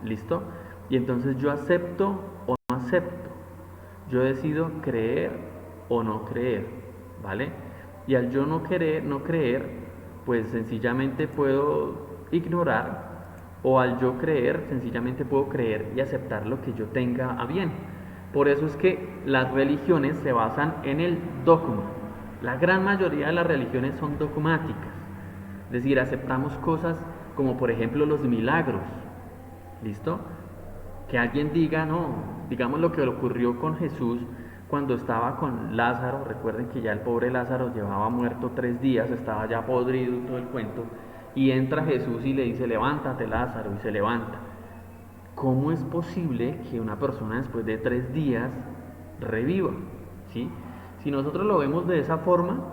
¿Listo? Y entonces yo acepto o no acepto, yo decido creer o no creer, ¿vale? Y al yo no creer, pues sencillamente puedo ignorar, o al yo creer, sencillamente puedo creer y aceptar lo que yo tenga a bien. Por eso es que las religiones se basan en el dogma. La gran mayoría de las religiones son dogmáticas, es decir, aceptamos cosas como por ejemplo los milagros. ¿Listo? Que alguien diga, no, digamos lo que le ocurrió con Jesús cuando estaba con Lázaro. Recuerden que ya el pobre Lázaro llevaba muerto 3 días, estaba ya podrido y todo el cuento, y entra Jesús y le dice, levántate Lázaro, y se levanta. ¿Cómo es posible que una persona después de 3 días reviva? ¿Sí? Si nosotros lo vemos de esa forma,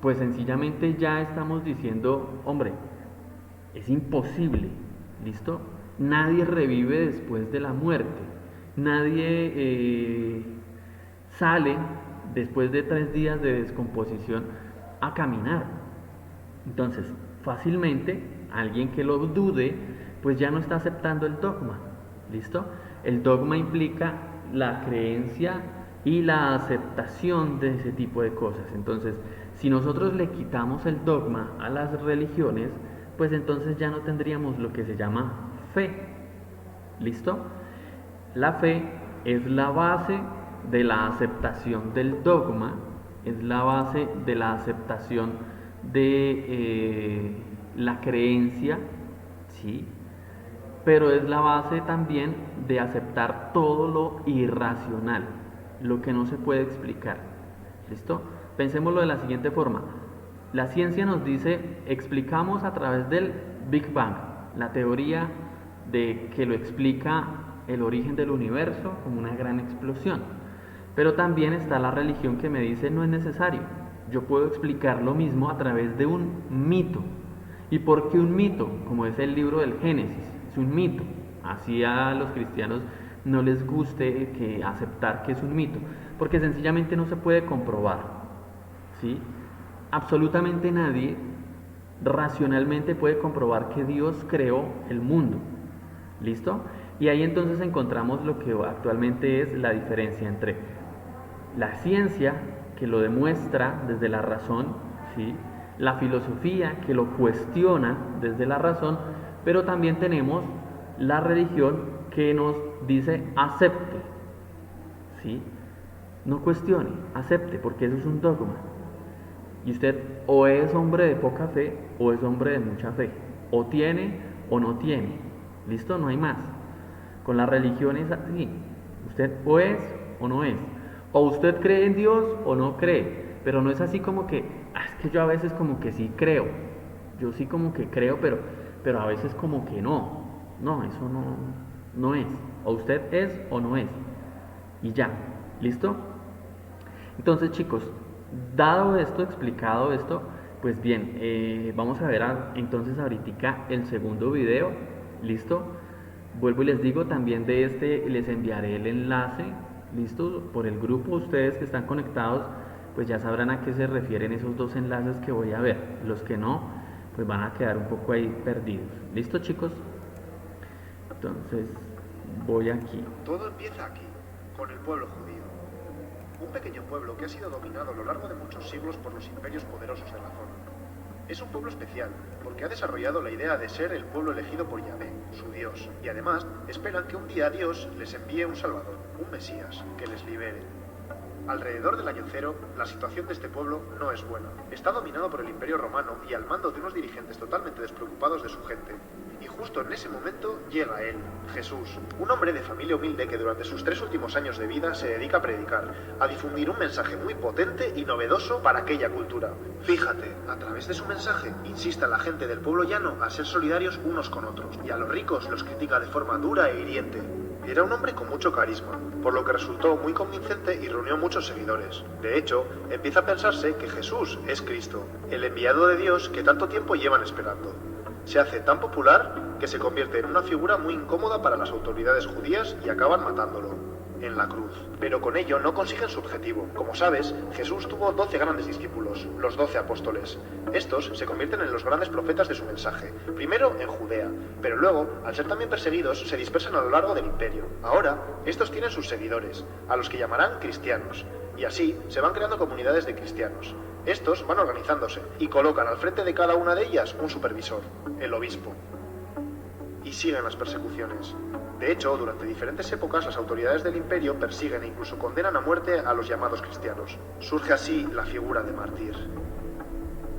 pues sencillamente ya estamos diciendo, hombre, es imposible. ¿Listo? Nadie revive después de la muerte. Nadie sale después de 3 días de descomposición a caminar. Entonces, fácilmente, alguien que lo dude, pues ya no está aceptando el dogma. ¿Listo? El dogma implica la creencia y la aceptación de ese tipo de cosas. Entonces, si nosotros le quitamos el dogma a las religiones, pues entonces ya no tendríamos lo que se llama fe. ¿Listo? La fe es la base de la aceptación del dogma, es la base de la aceptación de la creencia, ¿sí? Pero es la base también de aceptar todo lo irracional, lo que no se puede explicar. ¿Listo? Pensémoslo de la siguiente forma. La ciencia nos dice, explicamos a través del Big Bang, la teoría de que lo explica el origen del universo como una gran explosión. Pero también está la religión que me dice, no es necesario. Yo puedo explicar lo mismo a través de un mito. ¿Y por qué un mito? Como es el libro del Génesis, es un mito. Así a los cristianos no les guste aceptar que es un mito, porque sencillamente no se puede comprobar, ¿sí? Absolutamente nadie racionalmente puede comprobar que Dios creó el mundo. ¿Listo? Y ahí entonces encontramos lo que actualmente es la diferencia entre la ciencia, que lo demuestra desde la razón, ¿sí?, la filosofía, que lo cuestiona desde la razón, pero también tenemos la religión que nos dice acepte, ¿sí? No cuestione, acepte, porque eso es un dogma. Y usted o es hombre de poca fe o es hombre de mucha fe, o tiene o no tiene. ¿Listo? No hay más. Con la religión es así, usted o es o no es, o usted cree en Dios o no cree, pero no es así como que, es que yo a veces como que sí creo, yo sí como que creo, pero a veces como que no, eso no es, o usted es o no es, y ya. ¿Listo? Entonces, chicos, dado esto, explicado esto, pues bien, vamos a ver entonces ahorita el segundo video. ¿Listo? Vuelvo y les digo, también de este les enviaré el enlace. ¿Listo? Por el grupo, ustedes que están conectados, pues ya sabrán a qué se refieren esos 2 enlaces que voy a ver. Los que no, pues van a quedar un poco ahí perdidos. ¿Listo, chicos? Entonces, voy aquí. Todo empieza aquí, con el pueblo judío. Un pequeño pueblo que ha sido dominado a lo largo de muchos siglos por los imperios poderosos de la zona. Es un pueblo especial, porque ha desarrollado la idea de ser el pueblo elegido por Yahvé, su Dios, y además esperan que un día Dios les envíe un Salvador, un Mesías, que les libere. Alrededor del año cero, la situación de este pueblo no es buena. Está dominado por el Imperio Romano y al mando de unos dirigentes totalmente despreocupados de su gente. Y justo en ese momento llega él, Jesús, un hombre de familia humilde que durante sus 3 últimos años de vida se dedica a predicar, a difundir un mensaje muy potente y novedoso para aquella cultura. Fíjate, a través de su mensaje insiste a la gente del pueblo llano a ser solidarios unos con otros, y a los ricos los critica de forma dura e hiriente. Era un hombre con mucho carisma, por lo que resultó muy convincente y reunió muchos seguidores. De hecho, empieza a pensarse que Jesús es Cristo, el enviado de Dios que tanto tiempo llevan esperando. Se hace tan popular que se convierte en una figura muy incómoda para las autoridades judías y acaban matándolo en la cruz. Pero con ello no consiguen su objetivo. Como sabes, Jesús tuvo 12 grandes discípulos, los 12 apóstoles. Estos se convierten en los grandes profetas de su mensaje, primero en Judea, pero luego, al ser también perseguidos, se dispersan a lo largo del imperio. Ahora, estos tienen sus seguidores, a los que llamarán cristianos, y así se van creando comunidades de cristianos. Estos van organizándose y colocan al frente de cada una de ellas un supervisor, el obispo. Y siguen las persecuciones. De hecho, durante diferentes épocas las autoridades del imperio persiguen e incluso condenan a muerte a los llamados cristianos. Surge así la figura de mártir.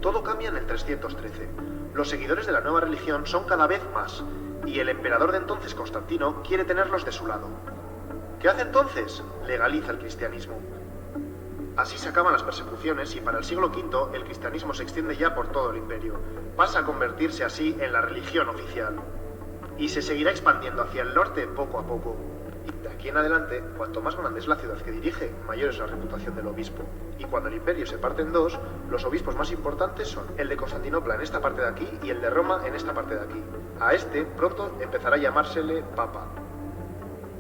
Todo cambia en el 313. Los seguidores de la nueva religión son cada vez más, y el emperador de entonces, Constantino, quiere tenerlos de su lado. ¿Qué hace entonces? Legaliza el cristianismo. Así se acaban las persecuciones y para el siglo V el cristianismo se extiende ya por todo el imperio. Pasa a convertirse así en la religión oficial. Y se seguirá expandiendo hacia el norte poco a poco. Y de aquí en adelante, cuanto más grande es la ciudad que dirige, mayor es la reputación del obispo. Y cuando el imperio se parte en dos, los obispos más importantes son el de Constantinopla en esta parte de aquí y el de Roma en esta parte de aquí. A este pronto empezará a llamársele Papa.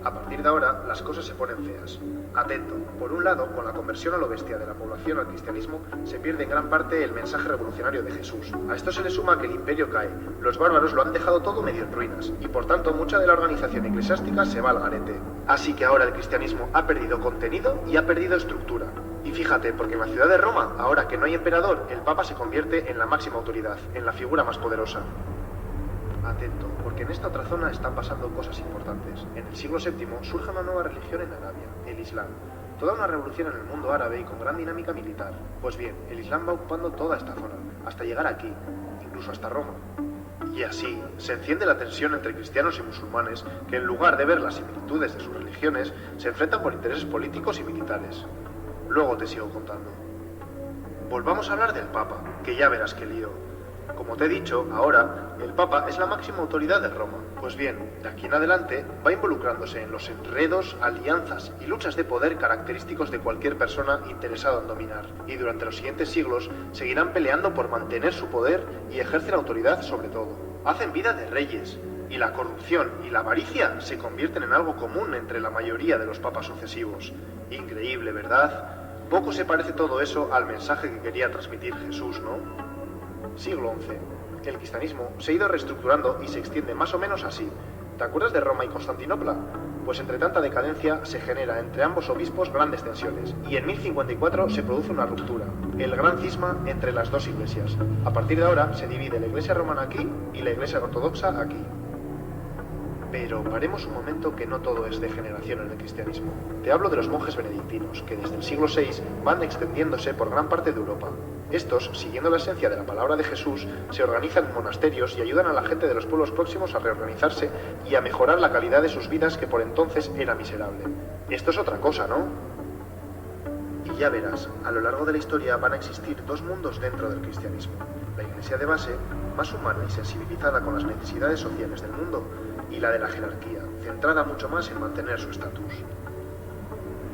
A partir de ahora, las cosas se ponen feas. Atento, por un lado, con la conversión a lo bestia de la población al cristianismo, se pierde en gran parte el mensaje revolucionario de Jesús. A esto se le suma que el imperio cae, los bárbaros lo han dejado todo medio en ruinas, y por tanto mucha de la organización eclesiástica se va al garete. Así que ahora el cristianismo ha perdido contenido y ha perdido estructura. Y fíjate, porque en la ciudad de Roma, ahora que no hay emperador, el Papa se convierte en la máxima autoridad, en la figura más poderosa. Atento, porque en esta otra zona están pasando cosas importantes. En el siglo VII surge una nueva religión en Arabia, el Islam. Toda una revolución en el mundo árabe y con gran dinámica militar. Pues bien, el Islam va ocupando toda esta zona, hasta llegar aquí, incluso hasta Roma. Y así, se enciende la tensión entre cristianos y musulmanes, que en lugar de ver las similitudes de sus religiones, se enfrentan por intereses políticos y militares. Luego te sigo contando. Volvamos a hablar del Papa, que ya verás qué lío. Como te he dicho, ahora, el Papa es la máxima autoridad de Roma. Pues bien, de aquí en adelante, va involucrándose en los enredos, alianzas y luchas de poder característicos de cualquier persona interesada en dominar. Y durante los siguientes siglos, seguirán peleando por mantener su poder y ejercer autoridad sobre todo. Hacen vida de reyes, y la corrupción y la avaricia se convierten en algo común entre la mayoría de los papas sucesivos. Increíble, ¿verdad? Poco se parece todo eso al mensaje que quería transmitir Jesús, ¿no? Siglo XI. El cristianismo se ha ido reestructurando y se extiende más o menos así. ¿Te acuerdas de Roma y Constantinopla? Pues entre tanta decadencia se genera entre ambos obispos grandes tensiones y en 1054 se produce una ruptura, el gran cisma entre las dos iglesias. A partir de ahora se divide la iglesia romana aquí y la iglesia ortodoxa aquí. Pero paremos un momento que no todo es degeneración en el cristianismo. Te hablo de los monjes benedictinos, que desde el siglo VI van extendiéndose por gran parte de Europa. Estos, siguiendo la esencia de la palabra de Jesús, se organizan en monasterios y ayudan a la gente de los pueblos próximos a reorganizarse y a mejorar la calidad de sus vidas que por entonces era miserable. Esto es otra cosa, ¿no? Y ya verás, a lo largo de la historia van a existir dos mundos dentro del cristianismo. La iglesia de base, más humana y sensibilizada con las necesidades sociales del mundo, y la de la jerarquía, centrada mucho más en mantener su estatus.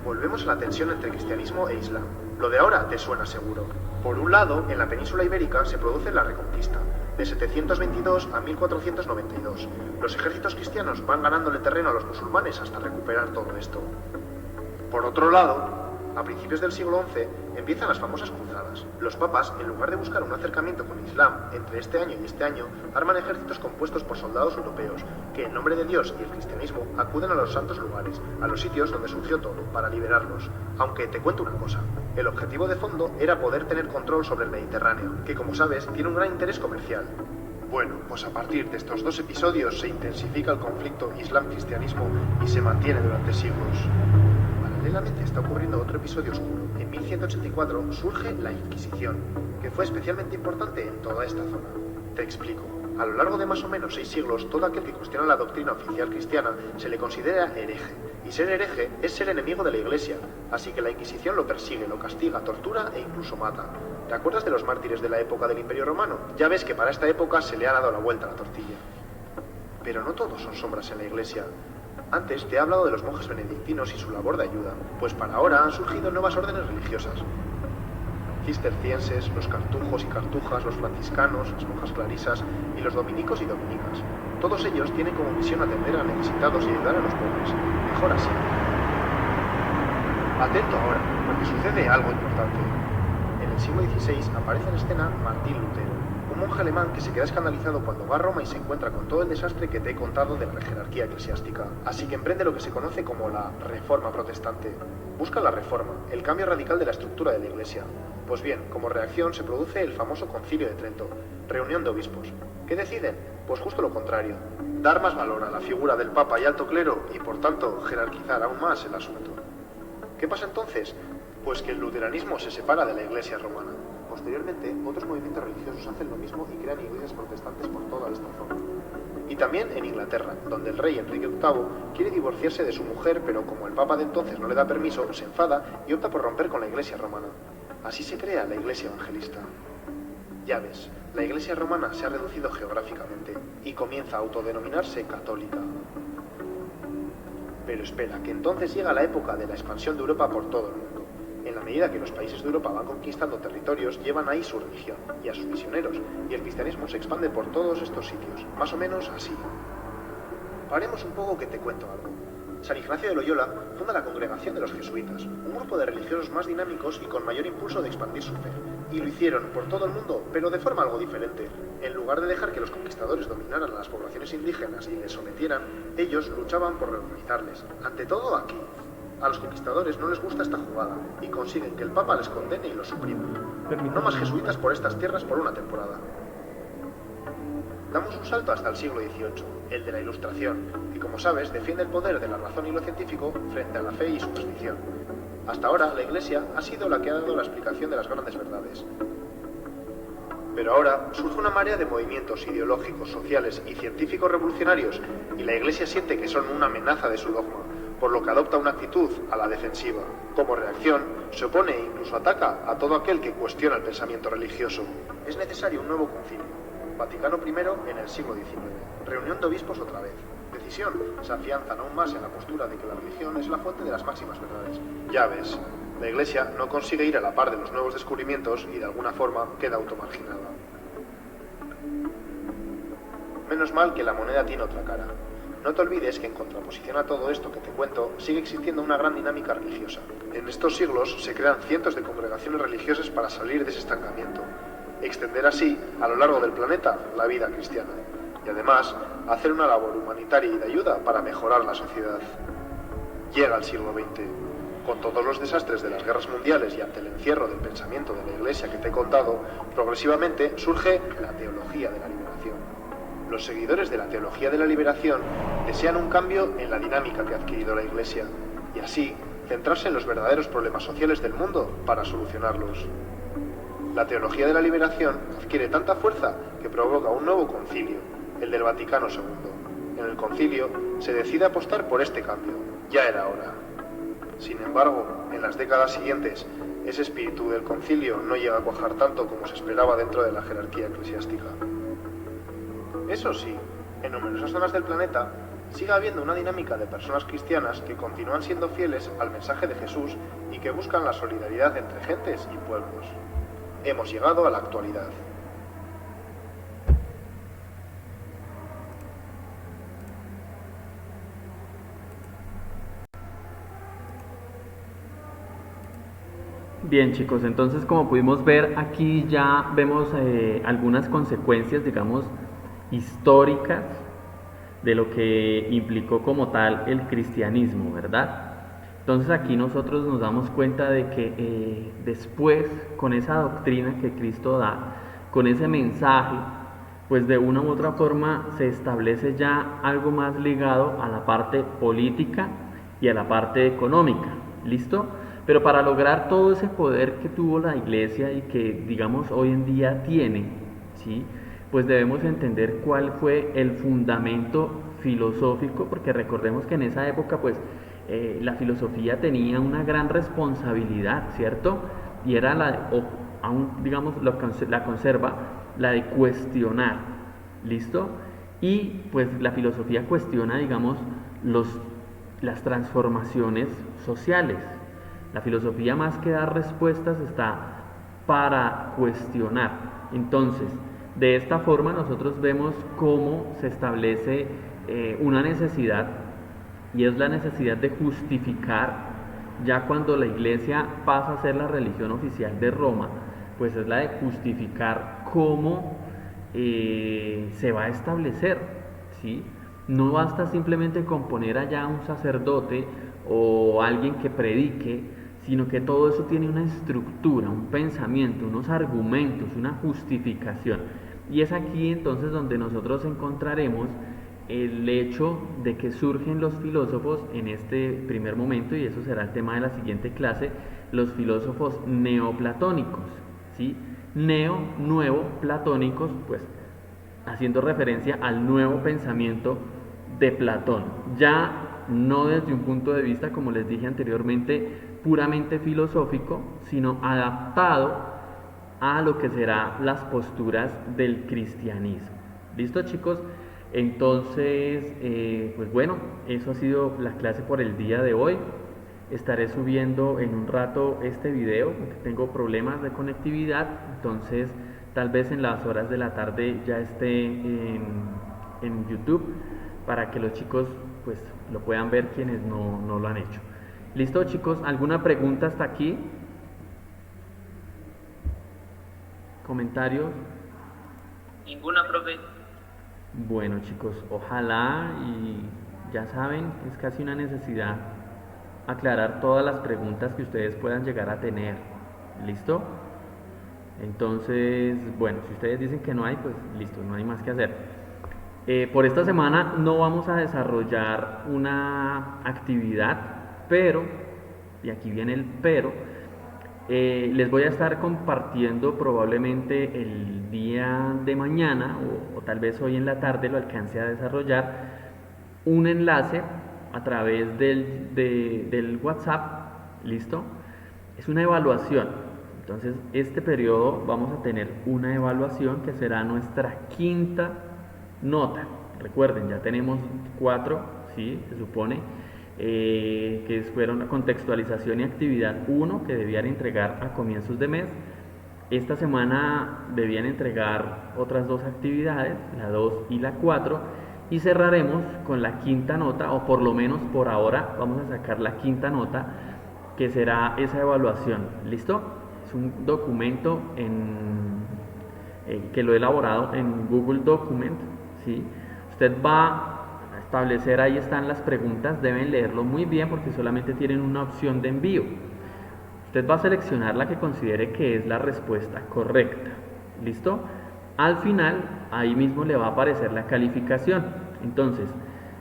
Volvemos a la tensión entre cristianismo e islam. Lo de ahora te suena seguro. Por un lado, en la península ibérica se produce la Reconquista, de 722 a 1492. Los ejércitos cristianos van ganándole terreno a los musulmanes hasta recuperar todo esto. Por otro lado, a principios del siglo XI empiezan las famosas cruzadas. Los papas, en lugar de buscar un acercamiento con el Islam entre este año y este año, arman ejércitos compuestos por soldados europeos que, en nombre de Dios y el cristianismo, acuden a los santos lugares, a los sitios donde surgió todo, para liberarlos. Aunque te cuento una cosa, el objetivo de fondo era poder tener control sobre el Mediterráneo, que como sabes tiene un gran interés comercial. Bueno, pues a partir de estos dos episodios se intensifica el conflicto Islam-cristianismo y se mantiene durante siglos. paralelamente está ocurriendo otro episodio oscuro. En 1184 surge la Inquisición, que fue especialmente importante en toda esta zona. Te explico. A lo largo de más o menos 6 siglos, todo aquel que cuestiona la doctrina oficial cristiana se le considera hereje. Y ser hereje es ser enemigo de la Iglesia, así que la Inquisición lo persigue, lo castiga, tortura e incluso mata. ¿Te acuerdas de los mártires de la época del Imperio Romano? Ya ves que para esta época se le ha dado la vuelta a la tortilla. Pero no todos son sombras en la Iglesia. Antes te he hablado de los monjes benedictinos y su labor de ayuda, pues para ahora han surgido nuevas órdenes religiosas. Cistercienses, los cartujos y cartujas, los franciscanos, las monjas clarisas y los dominicos y dominicas. Todos ellos tienen como misión atender a necesitados y ayudar a los pobres. Mejor así. Atento ahora, porque sucede algo importante. En el siglo XVI aparece en escena Martín Lutero, un monje alemán que se queda escandalizado cuando va a Roma y se encuentra con todo el desastre que te he contado de la jerarquía eclesiástica. Así que emprende lo que se conoce como la Reforma Protestante. Busca la reforma, el cambio radical de la estructura de la Iglesia. Pues bien, como reacción se produce el famoso Concilio de Trento, reunión de obispos. ¿Qué deciden? Pues justo lo contrario, dar más valor a la figura del Papa y alto clero y por tanto jerarquizar aún más el asunto. ¿Qué pasa entonces? Pues que el luteranismo se separa de la Iglesia romana. Posteriormente, otros movimientos religiosos hacen lo mismo y crean iglesias protestantes por toda esta zona. Y también en Inglaterra, donde el rey Enrique VIII quiere divorciarse de su mujer, pero como el Papa de entonces no le da permiso, se enfada y opta por romper con la Iglesia romana. Así se crea la Iglesia evangelista. Ya ves, la Iglesia romana se ha reducido geográficamente y comienza a autodenominarse católica. Pero espera, que entonces llega la época de la expansión de Europa por todo el mundo. En la medida que los países de Europa van conquistando territorios, llevan ahí su religión y a sus misioneros, y el cristianismo se expande por todos estos sitios, más o menos así. Paremos un poco que te cuento algo. San Ignacio de Loyola funda la Congregación de los Jesuitas, un grupo de religiosos más dinámicos y con mayor impulso de expandir su fe. Y lo hicieron por todo el mundo, pero de forma algo diferente. En lugar de dejar que los conquistadores dominaran a las poblaciones indígenas y les sometieran, ellos luchaban por reorganizarles. Ante todo aquí. A los conquistadores no les gusta esta jugada y consiguen que el Papa les condene y los suprima. No más jesuitas por estas tierras por una temporada. Damos un salto hasta el siglo XVIII, el de la Ilustración, que como sabes defiende el poder de la razón y lo científico frente a la fe y superstición. Hasta ahora la Iglesia ha sido la que ha dado la explicación de las grandes verdades. Pero ahora surge una marea de movimientos ideológicos, sociales y científicos revolucionarios y la Iglesia siente que son una amenaza de su dogma, por lo que adopta una actitud a la defensiva. Como reacción, se opone e incluso ataca a todo aquel que cuestiona el pensamiento religioso. Es necesario un nuevo concilio. Vaticano I en el siglo XIX. Reunión de obispos otra vez. Decisión. Se afianzan aún más en la postura de que la religión es la fuente de las máximas verdades. Ya ves, la Iglesia no consigue ir a la par de los nuevos descubrimientos y de alguna forma queda automarginada. Menos mal que la moneda tiene otra cara. No te olvides que en contraposición a todo esto que te cuento, sigue existiendo una gran dinámica religiosa. En estos siglos se crean cientos de congregaciones religiosas para salir de ese estancamiento, extender así, a lo largo del planeta, la vida cristiana, y además, hacer una labor humanitaria y de ayuda para mejorar la sociedad. Llega el siglo XX. Con todos los desastres de las guerras mundiales y ante el encierro del pensamiento de la Iglesia que te he contado, progresivamente surge la teología de la liberación. Los seguidores de la teología de la liberación desean un cambio en la dinámica que ha adquirido la Iglesia, y así centrarse en los verdaderos problemas sociales del mundo para solucionarlos. La teología de la liberación adquiere tanta fuerza que provoca un nuevo concilio, el del Vaticano II. En el concilio se decide apostar por este cambio. Ya era hora. Sin embargo, en las décadas siguientes, ese espíritu del concilio no llega a cuajar tanto como se esperaba dentro de la jerarquía eclesiástica. Eso sí, en numerosas zonas del planeta sigue habiendo una dinámica de personas cristianas que continúan siendo fieles al mensaje de Jesús y que buscan la solidaridad entre gentes y pueblos. Hemos llegado a la actualidad. Bien chicos, entonces como pudimos ver aquí ya vemos algunas consecuencias, digamos, históricas de lo que implicó como tal el cristianismo, ¿verdad? Entonces aquí nosotros nos damos cuenta de que después, con esa doctrina que Cristo da, con ese mensaje, pues de una u otra forma se establece ya algo más ligado a la parte política y a la parte económica. ¿listo? Pero para lograr todo ese poder que tuvo la iglesia y que, digamos, hoy en día tiene, ¿sí? Pues debemos entender cuál fue el fundamento filosófico, porque recordemos que en esa época, pues, la filosofía tenía una gran responsabilidad, ¿cierto? Y era o aún, digamos, la conserva, la de cuestionar, ¿listo? Y pues la filosofía cuestiona, digamos, las transformaciones sociales. La filosofía, más que dar respuestas, está para cuestionar. Entonces, de esta forma nosotros vemos cómo se establece una necesidad, y es la necesidad de justificar. Ya cuando la iglesia pasa a ser la religión oficial de Roma, pues es la de justificar cómo se va a establecer, ¿sí? No basta simplemente con poner allá un sacerdote o alguien que predique, sino que todo eso tiene una estructura, un pensamiento, unos argumentos, una justificación. Y es aquí entonces donde nosotros encontraremos el hecho de que surgen los filósofos en este primer momento, y eso será el tema de la siguiente clase, los filósofos neoplatónicos, ¿sí? Nuevo, platónicos, pues haciendo referencia al nuevo pensamiento de Platón, ya no desde un punto de vista, como les dije anteriormente, puramente filosófico, sino adaptado a lo que serán las posturas del cristianismo. ¿Listo, chicos? Entonces, pues bueno, eso ha sido la clase por el día de hoy. Estaré subiendo en un rato este video, porque tengo problemas de conectividad, entonces tal vez en las horas de la tarde ya esté en YouTube, para que los chicos pues lo puedan ver quienes no lo han hecho. ¿Listo, chicos? ¿Alguna pregunta hasta aquí? ¿Comentarios? Ninguna, profe. Bueno, chicos, ojalá, y ya saben, es casi una necesidad aclarar todas las preguntas que ustedes puedan llegar a tener. ¿Listo? Entonces, bueno, si ustedes dicen que no hay, pues listo, no hay más que hacer. Por esta semana no vamos a desarrollar una actividad, pero, y aquí viene el pero, les voy a estar compartiendo probablemente el día de mañana, o tal vez hoy en la tarde lo alcance a desarrollar, un enlace a través del WhatsApp. ¿Listo? Es una evaluación. Entonces, este periodo vamos a tener una evaluación que será nuestra quinta nota. Recuerden, ya tenemos 4, ¿sí? Se supone, que fueron la contextualización y actividad 1, que debían entregar a comienzos de mes. Esta semana debían entregar otras 2 actividades, la 2 y la 4, y cerraremos con la quinta nota, o por lo menos por ahora vamos a sacar la quinta nota, que será esa evaluación. ¿Listo? Es un documento que lo he elaborado en Google Document, ¿sí? Usted va a establecer, ahí están las preguntas, deben leerlo muy bien porque solamente tienen una opción de envío. Usted va a seleccionar la que considere que es la respuesta correcta. ¿Listo? Al final, ahí mismo le va a aparecer la calificación. Entonces,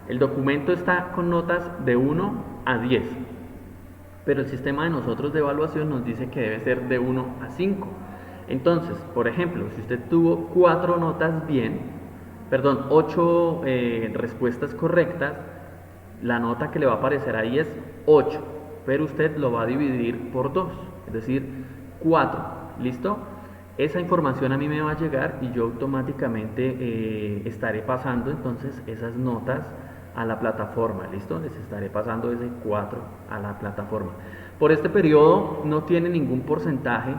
el documento está con notas de 1 a 10, pero el sistema de nosotros de evaluación nos dice que debe ser de 1 a 5. Entonces, por ejemplo, si usted tuvo 4 notas bien, perdón, 8 respuestas correctas, la nota que le va a aparecer ahí es 8, pero usted lo va a dividir por 2, es decir, 4. ¿Listo? Esa información a mí me va a llegar y yo automáticamente estaré pasando entonces esas notas a la plataforma. ¿Listo? Les estaré pasando ese 4 a la plataforma. Por este periodo no tiene ningún porcentaje.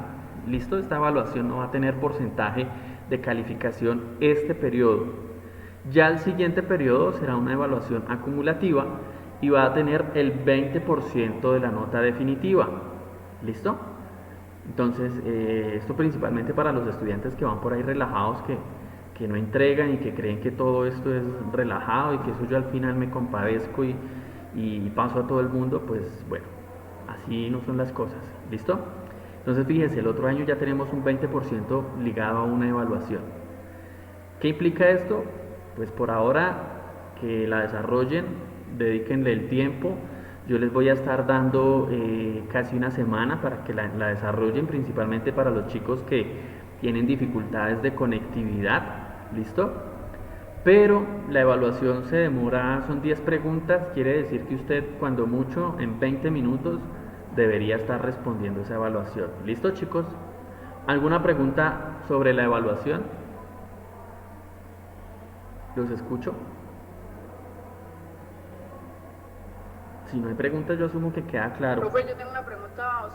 ¿Listo? Esta evaluación no va a tener porcentaje de calificación este periodo. Ya el siguiente periodo será una evaluación acumulativa y va a tener el 20% de la nota definitiva. ¿Listo? Entonces, esto principalmente para los estudiantes que van por ahí relajados, que no entregan y que creen que todo esto es relajado y que eso yo al final me compadezco y paso a todo el mundo. Pues bueno, así no son las cosas. ¿Listo? Entonces fíjense, el otro año ya tenemos un 20% ligado a una evaluación. ¿Qué implica esto? Pues por ahora que la desarrollen, dedíquenle el tiempo, Yo les voy a estar dando casi una semana para que la desarrollen, principalmente para los chicos que tienen dificultades de conectividad, ¿listo? Pero la evaluación se demora, son 10 preguntas, quiere decir que usted cuando mucho en 20 minutos debería estar respondiendo esa evaluación. ¿Listo, chicos? ¿Alguna pregunta sobre la evaluación? ¿Los escucho? Si no hay preguntas, yo asumo que queda claro. Profe, yo tengo una pregunta.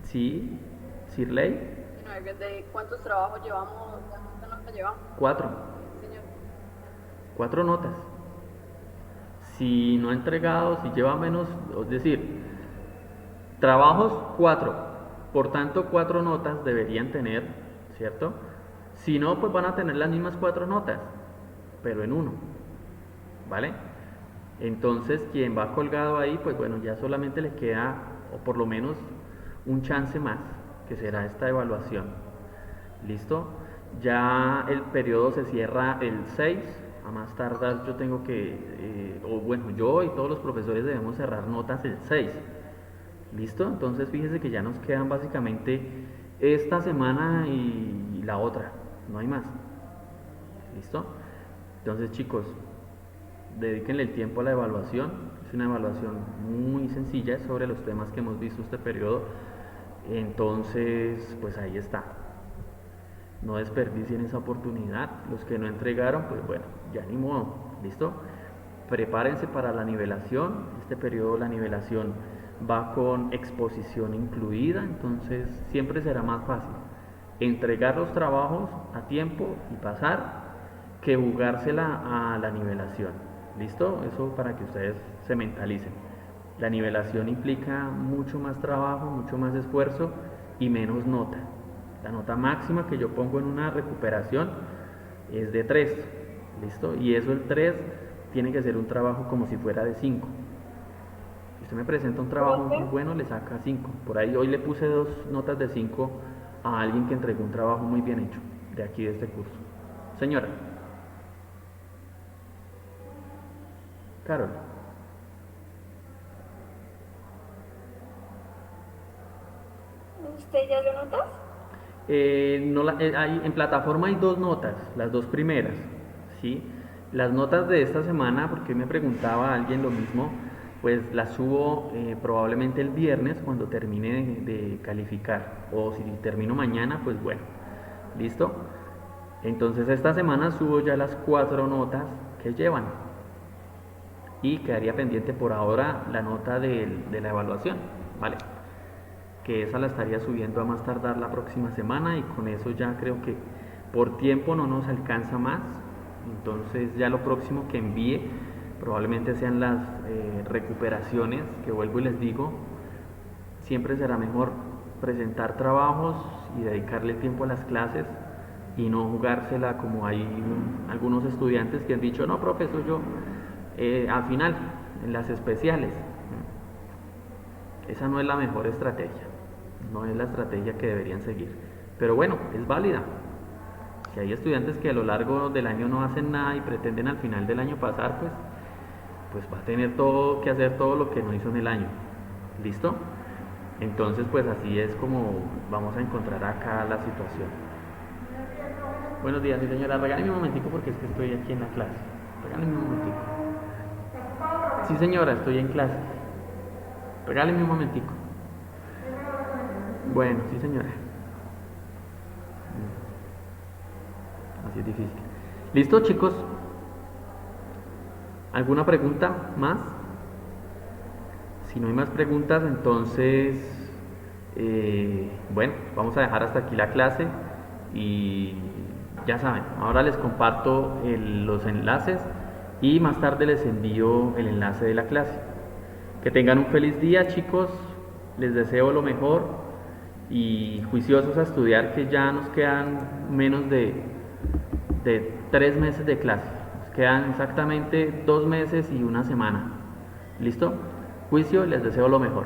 Sí, Sirley. ¿De cuántos trabajos llevamos? ¿Cuántas notas llevamos? 4. Señor. 4 notas. Si no ha entregado, si lleva menos, es decir, trabajos 4. Por tanto, 4 notas deberían tener, ¿cierto? Si no, pues van a tener las mismas 4 notas, pero en 1. ¿Vale? Entonces, quien va colgado ahí, pues bueno, ya solamente le queda, o por lo menos, un chance más, que será esta evaluación. ¿Listo? Ya el periodo se cierra el 6, a más tardar yo tengo que, o bueno, yo y todos los profesores debemos cerrar notas el 6. ¿Listo? Entonces fíjese que ya nos quedan básicamente esta semana y la otra, no hay más. ¿Listo? Entonces, chicos, dedíquenle el tiempo a la evaluación. Es una evaluación muy sencilla sobre los temas que hemos visto este periodo. Entonces, pues ahí está. No desperdicien esa oportunidad. Los que no entregaron, pues bueno, ya ni modo. ¿Listo? Prepárense para la nivelación. Este periodo la nivelación va con exposición incluida, entonces siempre será más fácil entregar los trabajos a tiempo y pasar que jugársela a la nivelación. ¿Listo? Eso para que ustedes se mentalicen. La nivelación implica mucho más trabajo, mucho más esfuerzo y menos nota. La nota máxima que yo pongo en una recuperación es de 3. ¿Listo? Y eso, el 3 tiene que ser un trabajo como si fuera de 5. Si usted me presenta un trabajo muy bueno, le saca 5. Por ahí hoy le puse 2 notas de 5 a alguien que entregó un trabajo muy bien hecho de aquí de este curso. Señora Carol. ¿Usted ya dio notas? En plataforma hay 2 notas, las 2 primeras, ¿sí? Las notas de esta semana, porque me preguntaba alguien lo mismo, pues las subo probablemente el viernes cuando termine de calificar, o si termino mañana, pues bueno, ¿listo? Entonces esta semana subo ya las 4 notas que llevan y quedaría pendiente por ahora la nota de la evaluación, ¿vale? Que esa la estaría subiendo a más tardar la próxima semana y con eso ya creo que por tiempo no nos alcanza más. Entonces ya lo próximo que envíe probablemente sean las recuperaciones, que vuelvo y les digo, siempre será mejor presentar trabajos y dedicarle tiempo a las clases y no jugársela como hay algunos estudiantes que han dicho, no, profesor, yo al final, en las especiales. Esa no es la mejor estrategia, no es la estrategia que deberían seguir, pero bueno, es válida. Si hay estudiantes que a lo largo del año no hacen nada y pretenden al final del año pasar, pues va a tener que hacer todo lo que no hizo en el año. ¿Listo? Entonces, pues así es como vamos a encontrar acá la situación. Buenos días, sí, señora. Regáleme un momentico porque es que estoy aquí en la clase. Regáleme un momentico. Sí, señora, estoy en clase. Regáleme un momentico. Bueno, sí, señora. Así es difícil. ¿Listo, chicos? ¿Alguna pregunta más? Si no hay más preguntas, entonces, bueno, vamos a dejar hasta aquí la clase y ya saben, ahora les comparto los enlaces y más tarde les envío el enlace de la clase. Que tengan un feliz día, chicos, les deseo lo mejor y juiciosos a estudiar, que ya nos quedan menos de 3 meses de clase. Nos quedan exactamente 2 meses y una semana. ¿Listo? Juicio, les deseo lo mejor.